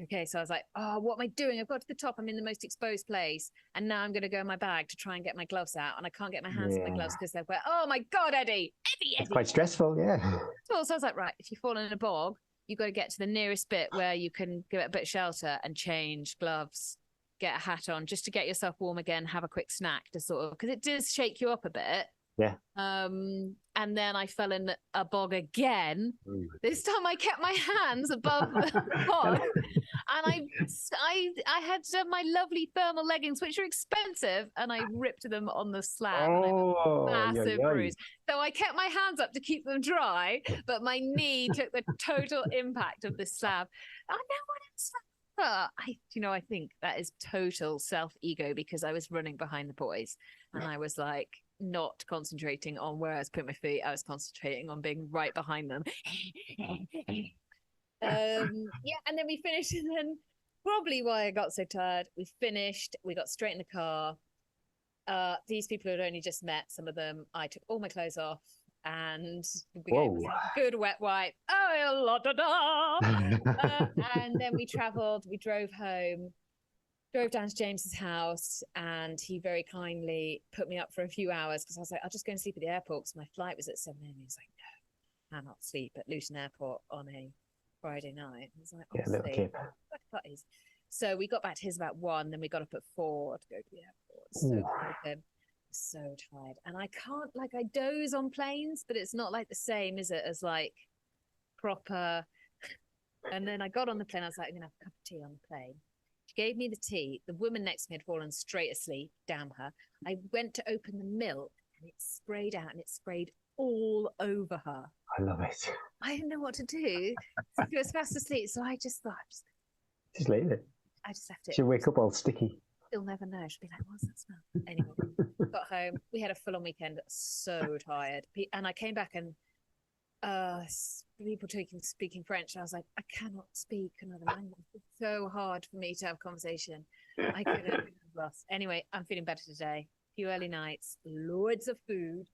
okay. So I was like, oh, what am I doing? I've got to the top. I'm in the most exposed place. And now I'm going to go in my bag to try and get my gloves out. And I can't get my hands in my gloves because they're wet. Oh my God, Eddie. It's quite stressful, yeah. So I was like, right, if you fall in a bog, you've got to get to the nearest bit where you can get a bit of shelter and change gloves, get a hat on just to get yourself warm again, have a quick snack to sort of, because it does shake you up a bit. Yeah. And then I fell in a bog again. This time I kept my hands above the bog. And I had my lovely thermal leggings, which are expensive, and I ripped them on the slab. Oh, and I had a massive bruise. So I kept my hands up to keep them dry, but my knee took the total impact of the slab. I know what it's like. I think that is total self-ego because I was running behind the boys and I was like not concentrating on where I was putting my feet. I was concentrating on being right behind them. And then we finished, and then probably why I got so tired, we finished, we got straight in the car. These people had only just met, some of them. I took all my clothes off and we gave a good wet wipe. Oh, la da da. And then we traveled, we drove home, drove down to James's house, and he very kindly put me up for a few hours because I was like, I'll just go and sleep at the airport because my flight was at 7 a.m. He was like, no, I cannot sleep at Luton Airport on a Friday night. I was like, little kid. So we got back to his about 1, then we got up at 4 to go to the airport. So tired, and I can't, like, I doze on planes, but it's not like the same, is it, as like proper. And then I got on the plane, I was like, I'm gonna have a cup of tea on the plane. She gave me the tea. The woman next to me had fallen straight asleep, damn her. I went to open the milk and it sprayed out, and it sprayed all over her. I love it. I didn't know what to do. She was fast asleep, so I just thought, just leave it. I just left it. She'll wake up all sticky. She'll never know. She'll be like, what's that smell? Anyway, got home. We had a full-on weekend. So tired. And I came back and people speaking French. I was like, I cannot speak another language. It's so hard for me to have conversation. I could have lost. Anyway, I'm feeling better today. A few early nights, loads of food.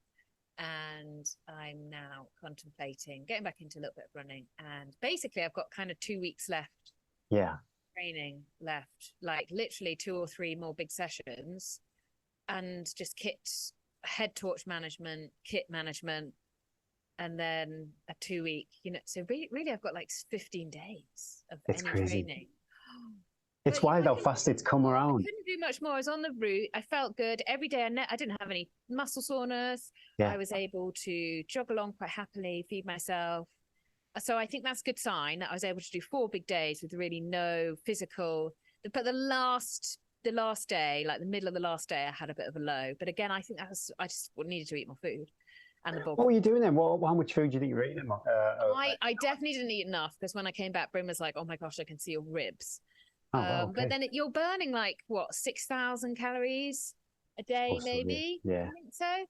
And I'm now contemplating getting back into a little bit of running. And basically, I've got kind of 2 weeks left. Yeah. Training left, like literally 2 or 3 more big sessions, and just head torch management, kit management, and then a 2 week, so really I've got like 15 days of It's any crazy. training. It's wild how fast it's come around. I couldn't do much more. I was on the route. I felt good every day. I didn't have any muscle soreness. Yeah. I was able to jog along quite happily, feed myself. So I think that's a good sign that I was able to do 4 big days with really no physical. But the last day, like the middle of the last day, I had a bit of a low. But again, I think I just needed to eat more food. And the bulk. What were you doing then? How much food do you think you were eating? I definitely didn't eat enough, because when I came back, Bryn was like, "Oh my gosh, I can see your ribs." Oh, wow, okay. But then you're burning like what, 6,000 calories a day, Possibly. maybe. Yeah. I think so.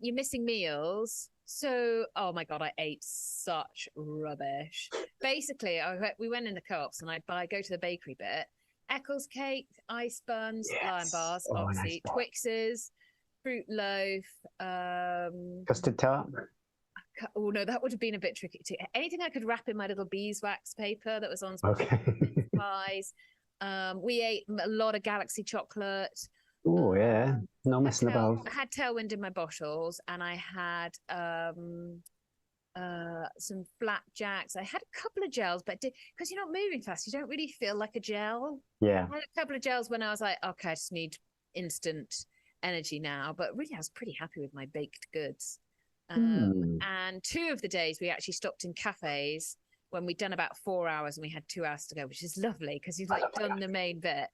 You're missing meals. So, oh my God, I ate such rubbish. Basically, we went in the co-ops and go to the bakery bit. Eccles cake, ice buns, Yes. Lion bars, Oh, obviously, nice. Twixes, fruit loaf. Custard tart. Oh no, that would have been a bit tricky too. Anything I could wrap in my little beeswax paper that was on Okay. pies. We ate a lot of Galaxy chocolate. Oh yeah, no messing about. I had Tailwind in my bottles, and I had some flapjacks. I had a couple of gels, but because you're not moving fast, you don't really feel like a gel. Yeah. I had a couple of gels when I was like, okay, I just need instant energy now. But really, I was pretty happy with my baked goods. And 2 of the days we actually stopped in cafes when we'd done about 4 hours and we had 2 hours to go, which is lovely because you've like done the main bit.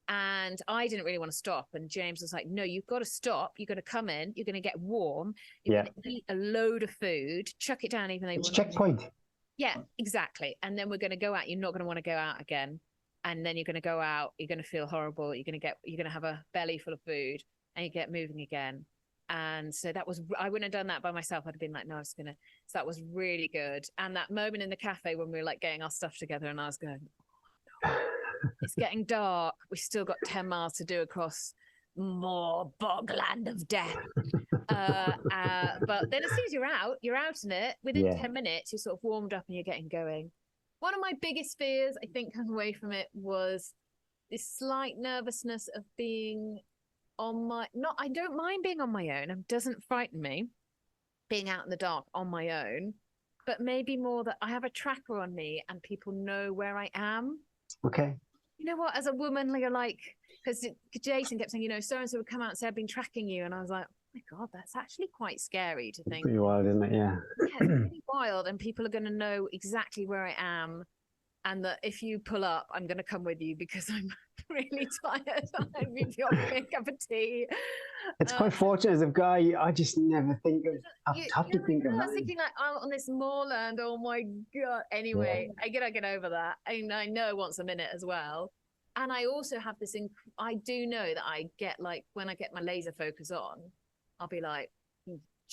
And I didn't really want to stop. And James was like, no, you've got to stop. You're going to come in. You're going to get warm. You're going to eat a load of food, chuck it down even though you want checkpoint. Yeah, exactly. And then we're going to go out. You're not going to want to go out again. And then you're going to go out. You're going to feel horrible. You're going to have a belly full of food and you get moving again. And so I wouldn't have done that by myself. I'd have been like, no, so that was really good. And that moment in the cafe when we were like getting our stuff together and I was going, oh, no, it's getting dark. We've still got 10 miles to do across more bogland of death. But then as soon as you're out in it, within 10 minutes, you're sort of warmed up and you're getting going. One of my biggest fears, I think, coming away from it was this slight nervousness of being I don't mind being on my own. It doesn't frighten me being out in the dark on my own, but maybe more that I have a tracker on me and people know where I am. Okay. You know what? As a woman, you're like, because Jason kept saying, so-and-so would come out and say, I've been tracking you. And I was like, oh my God, that's actually quite scary to think. Pretty wild, isn't it? Yeah. Yeah, it's really wild. And people are going to know exactly where I am. And that if you pull up, I'm going to come with you because I'm really tired. I need to offer me a cup of tea. It's quite fortunate as a guy. I just never think of. I have to think of that. I was thinking like, I'm on this moorland. Oh my God. Anyway, I gotta get over that. I know once a minute as well. And I also have this. I do know that I get like when I get my laser focus on, I'll be like,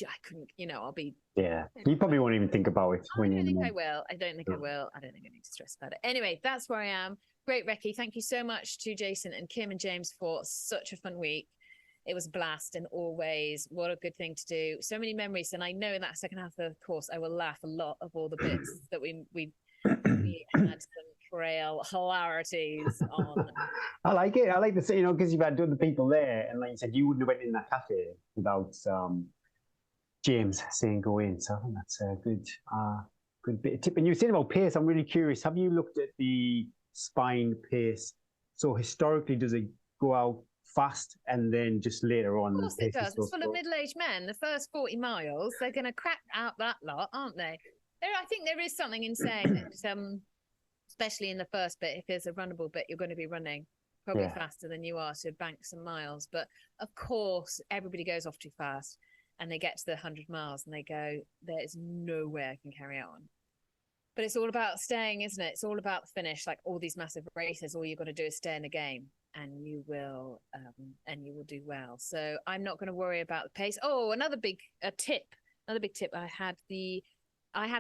I couldn't, I'll be. Yeah, you probably won't even think about it. I don't think I will. I don't think I will. I don't think I need to stress about it. Anyway, that's where I am. Great, Recce. Thank you so much to Jason and Kim and James for such a fun week. It was a blast, and always what a good thing to do. So many memories, and I know in that second half of the course I will laugh a lot of all the bits that we had some trail hilarities on. I like it. I like to say, because you've had other people there, and like you said, you wouldn't have went in that cafe without James saying go in. So I think that's a good bit of tip. And you were saying about pace. I'm really curious. Have you looked at the spine pace? So historically, does it go out fast and then just later on? Of course it does. It's full of middle-aged men. The first 40 miles, they're going to crack out that lot, aren't they? I think there is something in saying that, especially in the first bit, if there's a runnable bit, you're going to be running probably faster than you are to bank some miles. But of course, everybody goes off too fast. And they get to the 100 miles and they go, there is no way I can carry on. But it's all about staying, isn't it? It's all about the finish. Like all these massive races, all you've got to do is stay in the game and you will do well. So I'm not going to worry about the pace. Oh, another big tip. I had the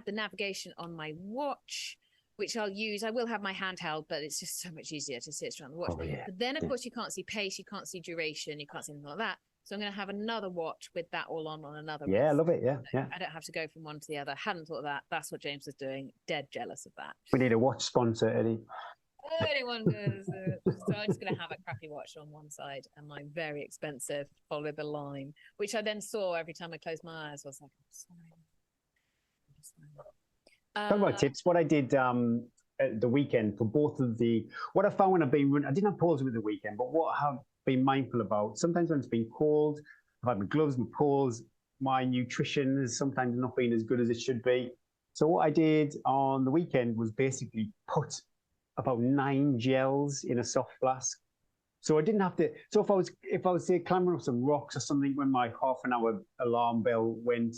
navigation on my watch, which I'll use. I will have my handheld, but it's just so much easier to sit around the watch. But then, of course, you can't see pace, you can't see duration, you can't see anything like that. So I'm going to have another watch with that all on another. Yeah, I love it. Yeah. I don't have to go from one to the other. Hadn't thought of that. That's what James was doing. Dead jealous of that. We need a watch sponsor, Eddie. Anyone does. So I'm just going to have a crappy watch on one side and my very expensive Follow the Line, which I then saw every time I closed my eyes. I was like, I'm sorry. Talk about tips. What I did at the weekend for both of what I found when I've been running, I didn't have poles with the weekend, but what I have been mindful about, sometimes when it's been cold, I've had my gloves, my poles, my nutrition has sometimes not been as good as it should be. So what I did on the weekend was basically put about 9 gels in a soft flask. So I didn't have to. So if I was say clambering up some rocks or something, when my half an hour alarm bell went,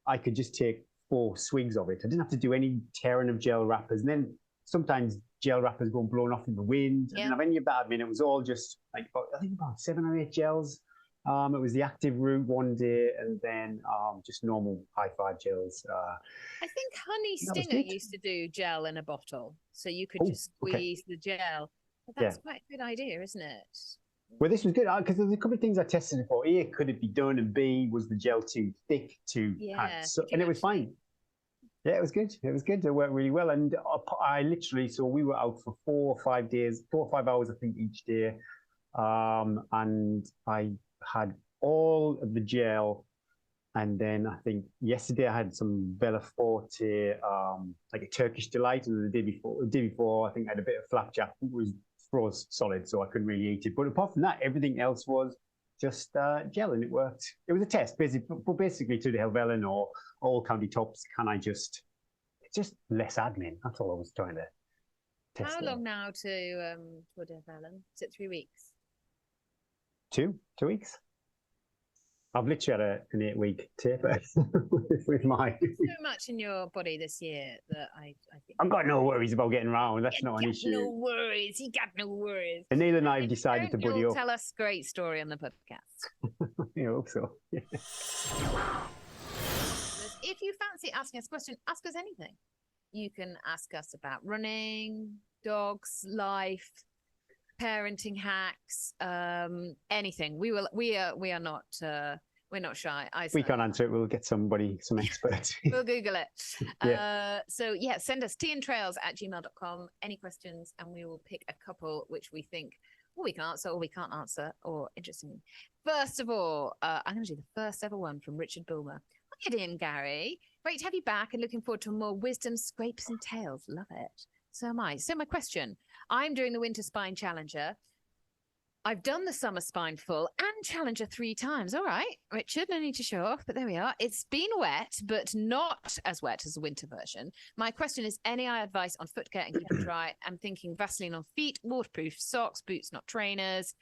I could just take 4 swigs of it. I didn't have to do any tearing of gel wrappers. And then sometimes gel wrappers go blown off in the wind. I didn't have any of that. I mean, it was all just like I think about 7 or 8 gels. It was the active route one day, and then just normal high 5 gels. I think Honey Stinger used to do gel in a bottle, so you could just squeeze the gel. But that's quite a good idea, isn't it? Well, this was good because there's a couple of things I tested it for. A, could it be done? And B, was the gel too thick to hang? So, and it was fine. Yeah, it was good. It was good. It worked really well. And I literally, so we were out for 4 or 5 days, 4 or 5 hours, I think, each day. And I had all of the gel. And then I think yesterday I had some Bella Forte, like a Turkish delight. And the day before, I think I had a bit of flapjack. It was froze solid, so I couldn't really eat it. But apart from that, everything else was just gel, and it worked. It was a test, basically to the Helvellyn or all county tops. It's just less admin. That's all I was trying to test. How long now to Tour de Helvellyn? Is it 3 weeks? 2 weeks. I've literally had an 8-week taper with my. So much in your body this year that I think. I've got no worries about getting around. That's not an issue. No worries. You got no worries. And Neil and I have decided to buddy up. Tell us a great story on the podcast. I hope so. Yeah. If you fancy asking us a question, ask us anything. You can ask us about running, dogs, life, parenting hacks, anything. We are not we're not shy. We can't answer it. We'll get some experts. We'll Google it. So send us teantrails@gmail.com any questions, and we will pick a couple which we think we can answer or we can't answer or interesting. First of all, I'm going to do the first ever one from Richard Bulmer. Get in, Gary. Great to have you back and looking forward to more wisdom, scrapes and tales. Love it. So am I. So my question, I'm doing the Winter Spine Challenger. I've done the Summer Spine Full and Challenger 3 times. All right, Richard, no need to show off, but there we are. It's been wet, but not as wet as the winter version. My question is, any advice on foot care and keeping dry? I'm thinking Vaseline on feet, waterproof socks, boots, not trainers,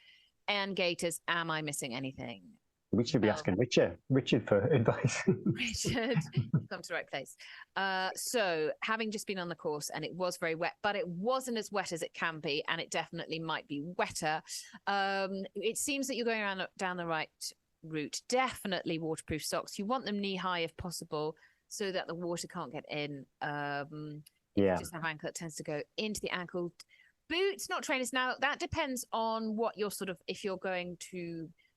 and gaiters. Am I missing anything? We should be asking Richard for advice. Richard, you've come to the right place. So having just been on the course, and it was very wet, but it wasn't as wet as it can be, and it definitely might be wetter. It seems that you're going down the right route. Definitely waterproof socks. You want them knee high if possible, so that the water can't get in. You just have ankle, it tends to go into the ankle. Boots, not trainers. Now that depends on what you're if you're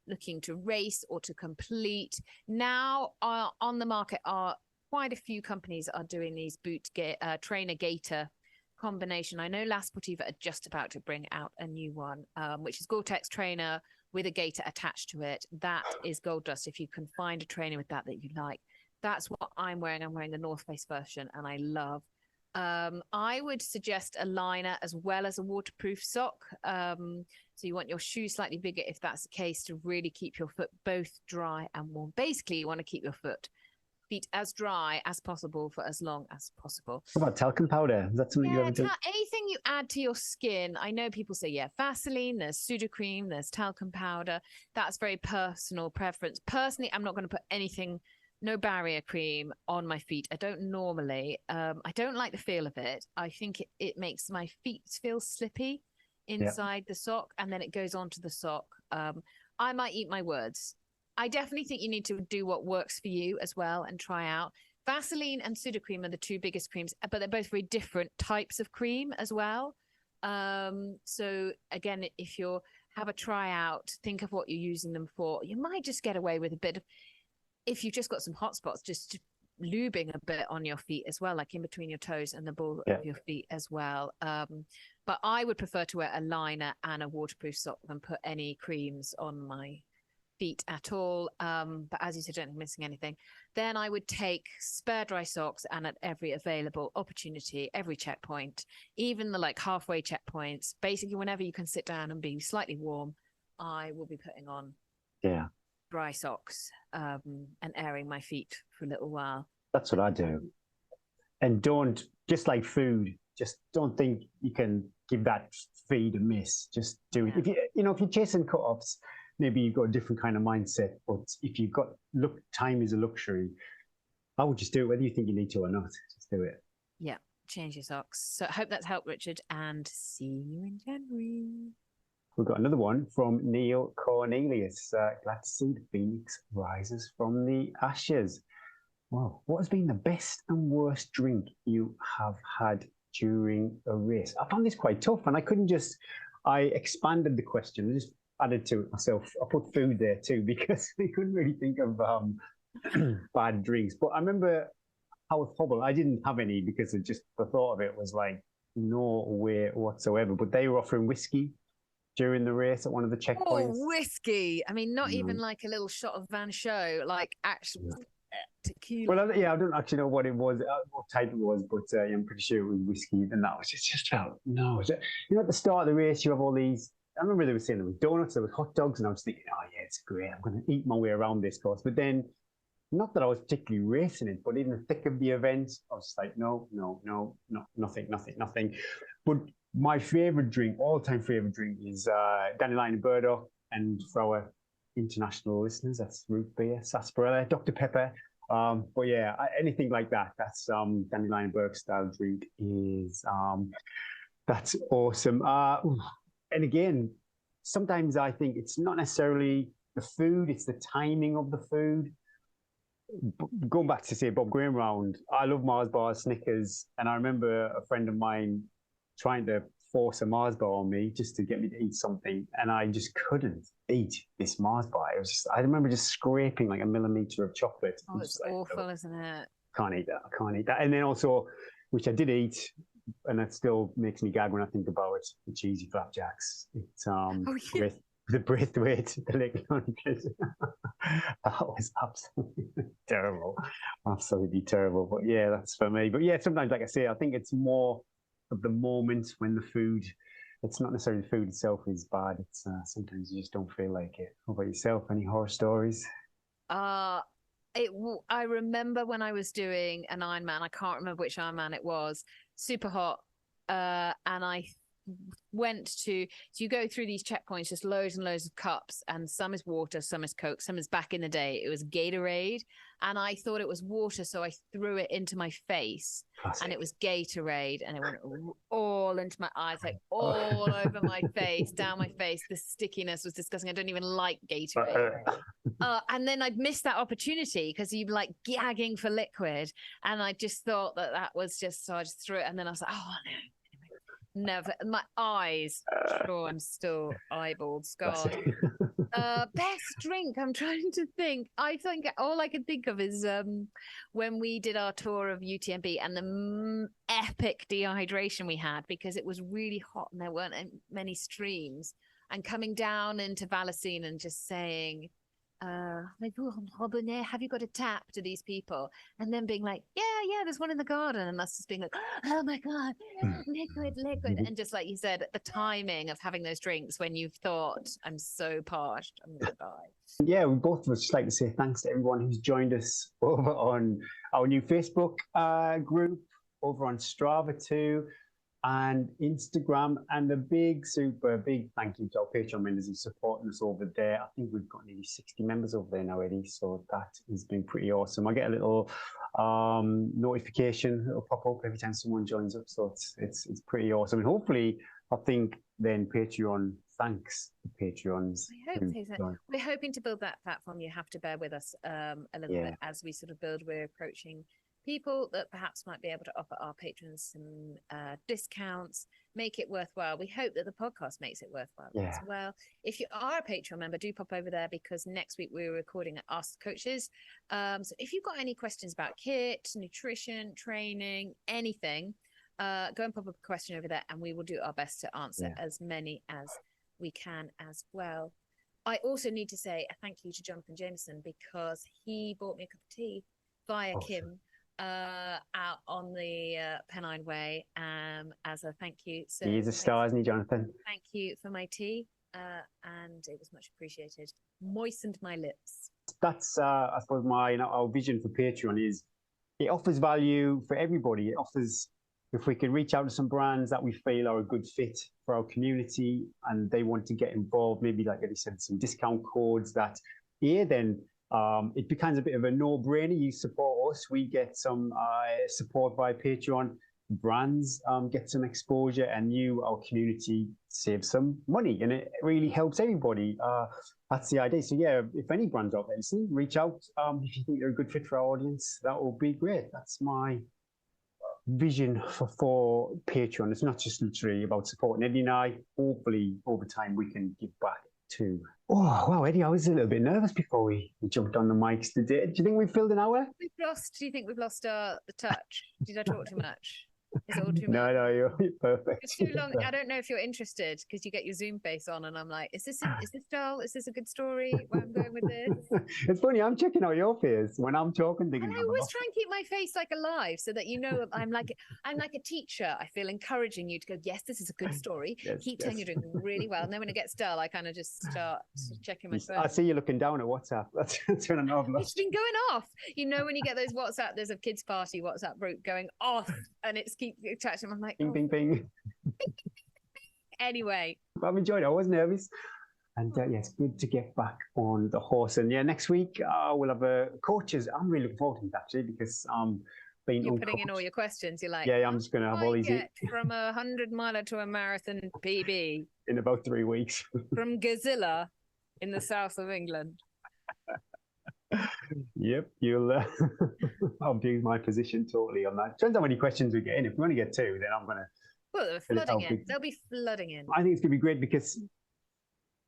looking to race or to complete. Now on the market are quite a few companies are doing these trainer gaiter combination. I know La Sportiva are just about to bring out a new one, which is Gore-Tex trainer with a gaiter attached to it. That is gold dust if you can find a trainer with that you like. That's what I'm wearing. I'm wearing the North Face version, and I love. I would suggest a liner as well as a waterproof sock. So you want your shoes slightly bigger if that's the case, to really keep your foot both dry and warm. Basically, you want to keep your feet as dry as possible for as long as possible. What about talcum powder? Is that something you ever do? Anything you add to your skin. I know people say, Vaseline, there's Sudocrem, there's talcum powder. That's very personal preference. Personally, I'm not going to put anything, no barrier cream on my feet. I don't normally. I don't like the feel of it. I think it makes my feet feel slippy inside the sock, and then it goes onto the sock. I might eat my words. I definitely think you need to do what works for you as well and try out. Vaseline and Sudocrem are the 2 biggest creams, but they're both very different types of cream as well. So again, if you have a try out, think of what you're using them for. You might just get away with a bit of, if you've just got some hot spots, just lubing a bit on your feet as well, like in between your toes and the ball of your feet as well. But I would prefer to wear a liner and a waterproof sock than put any creams on my feet at all. But as you said, don't be missing anything. Then I would take spare dry socks, and at every available opportunity, every checkpoint, even the like halfway checkpoints, basically whenever you can sit down and be slightly warm, I will be putting on dry socks and airing my feet for a little while. That's what I do. And don't, just like food, just don't think you can give that feed a miss. Just do it. If if you're chasing cut-offs, maybe you've got a different kind of mindset. But if you've got time is a luxury, I would just do it whether you think you need to or not. Just do it. Yeah, change your socks. So I hope that's helped, Richard, and see you in January. We've got another one from Neil Cornelius. Glad to see the phoenix rises from the ashes. Wow, what has been the best and worst drink you have had during a race? I found this quite tough, and I expanded the question. I just added to it myself. I put food there too, because I couldn't really think of bad drinks. But I remember Howth Hobble, I didn't have any because the thought of it was like, no way whatsoever. But they were offering whiskey during the race at one of the checkpoints. Oh, whiskey. I mean, not even like a little shot of Van Show, like actual tequila. Well, I don't actually know what it was, what type it was, but I'm pretty sure it was whiskey. And that was just felt, no. At the start of the race, you have all these, I remember they were saying there were donuts, there were hot dogs, and I was thinking, oh yeah, it's great. I'm going to eat my way around this course. But then, not that I was particularly racing it, but in the thick of the event, I was like, no, nothing. But my favorite drink, all-time favorite drink, is dandelion and burdock. And for our international listeners, that's root beer, sarsaparilla, Dr. Pepper. But yeah, anything like that, that's dandelion and burdock style drink is that's awesome. And again, sometimes I think it's not necessarily the food, it's the timing of the food. Going back to say Bob Graham round, I love Mars bars, Snickers, and I remember a friend of mine trying to force a Mars bar on me just to get me to eat something, and I just couldn't eat this Mars bar. I remember just scraping like a millimeter of chocolate. Oh, it's awful, isn't it? I can't eat that. And then also, which I did eat, and that still makes me gag when I think about it, the cheesy flapjacks. It's the Braithwaite, the Lake London. That was absolutely terrible. Absolutely terrible. But yeah, that's for me. But yeah, sometimes, like I say, I think it's more of the moment when the food, it's not necessarily the food itself is bad. It's sometimes you just don't feel like it. How about yourself? Any horror stories? I remember when I was doing an Ironman, I can't remember which Ironman it was, super hot. And I so you go through these checkpoints, just loads and loads of cups, and some is water, some is Coke, some is, back in the day it was Gatorade, and I thought it was water, so I threw it into my face. Classic. And it was Gatorade, and it went all into my eyes, like all over my face, down my face. The stickiness was disgusting. I don't even like Gatorade. And then I'd missed that opportunity because you're like gagging for liquid, and I just thought that was just, so I just threw it, and then I was like, oh no. Never. My eyes. Sure, I'm still eyeballed, scarred. Best drink. I'm trying to think. I think all I can think of is when we did our tour of UTMB and the epic dehydration we had because it was really hot and there weren't many streams. And coming down into Valacine and just saying, have you got a tap to these people? And then being like, yeah, there's one in the garden. And us just being like, oh my God, liquid. And just like you said, the timing of having those drinks when you've thought, I'm so parched, I'm going to die. Yeah, we both would just like to say thanks to everyone who's joined us over on our new Facebook group, over on Strava too, and Instagram, and a super big thank you to our Patreon members who supporting us over there. I think we've got nearly 60 members over there now already, so that has been pretty awesome. I get a little notification that'll pop up every time someone joins up, so it's pretty awesome. And hopefully, I think then Patreon thanks the Patreons. I hope so. We're hoping to build that platform. You have to bear with us a little bit as we sort of build. We're approaching people that perhaps might be able to offer our patrons some discounts, make it worthwhile. We hope that the podcast makes it worthwhile as well. If you are a Patreon member, do pop over there because next week we're recording at Ask Coaches. So if you've got any questions about kit, nutrition, training, anything, go and pop up a question over there and we will do our best to answer as many as we can as well. I also need to say a thank you to Jonathan Jameson, because he bought me a cup of tea via Awesome. Kim out on the Pennine Way as a thank you. So He is a star, isn't he, Jonathan? thank you for my tea, and it was much appreciated. Moistened my lips. That's, I suppose, our vision for Patreon is it offers value for everybody. It offers, if we can reach out to some brands that we feel are a good fit for our community and they want to get involved, maybe like Eddie said, some discount codes that then it becomes a bit of a no-brainer. You support us, we get some support by Patreon. Brands get some exposure, and you, our community, save some money, and it really helps everybody. That's the idea. So yeah, if any brands out there listening, reach out if you think they're a good fit for our audience. That would be great. That's my vision for Patreon. It's not just literally about supporting Eddie and I. Hopefully, over time, we can give back too. Oh wow, Eddie, I was a little bit nervous before we jumped on the mics today. Do you think we've filled an hour? Do you think we've lost the touch? Did I talk too much? Is it all too much? No, you're perfect. It's too long. I don't know if you're interested, because you get your Zoom face on, and I'm like, is this dull? Is this a good story? Where I'm going with this? It's funny. I'm checking out your face when I'm talking. Thinking, and I always try and keep my face like alive, so that I'm like a teacher. I feel encouraging you to go, yes, this is a good story. Yes, keep telling you're doing really well. And then when it gets dull, I kind of just start checking my phone. I see you looking down at WhatsApp. That's when I know. It's been going off. When you get those WhatsApp, there's a kids' party WhatsApp group going off, and it's keep attaching. I'm like, bing, bing, bing. Anyway, I've enjoyed it. I was nervous. And yeah, it's good to get back on the horse. And yeah, next week we'll have coaches. I'm really looking forward to it, actually, because you're putting in all your questions. You're like, yeah, I'm just going to have all these from a 100-miler to a marathon PB in about 3 weeks from Gazilla in the south of England. Yep, you'll I'll do my position totally on that. Depends how many questions we get in. If we only get 2, then I'm going to. Well, they'll be flooding in. I think it's going to be great, because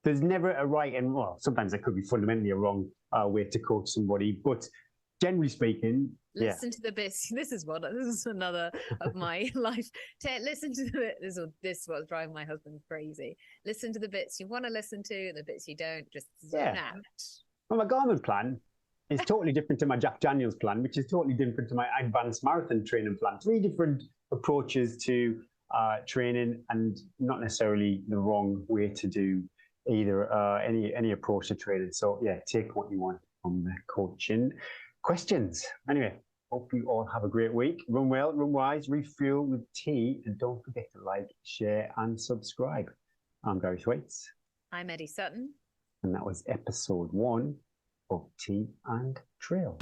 there's never a right and, well, sometimes there could be fundamentally a wrong way to coach somebody, but generally speaking, listen to the bits. This is another of my life. Listen to this is what's driving my husband crazy. Listen to the bits you want to listen to, the bits you don't. Just zone out. Well, my Garmin plan is totally different to my Jack Daniels plan, which is totally different to my advanced marathon training plan. 3 different approaches to training, and not necessarily the wrong way to do either any approach to training. So yeah, take what you want from the coaching questions. Anyway, hope you all have a great week. Run well, run wise, refuel with tea, and don't forget to like, share, and subscribe. I'm Gary Thwaites. I'm Eddie Sutton. And that was episode 1 of Tea and Trail.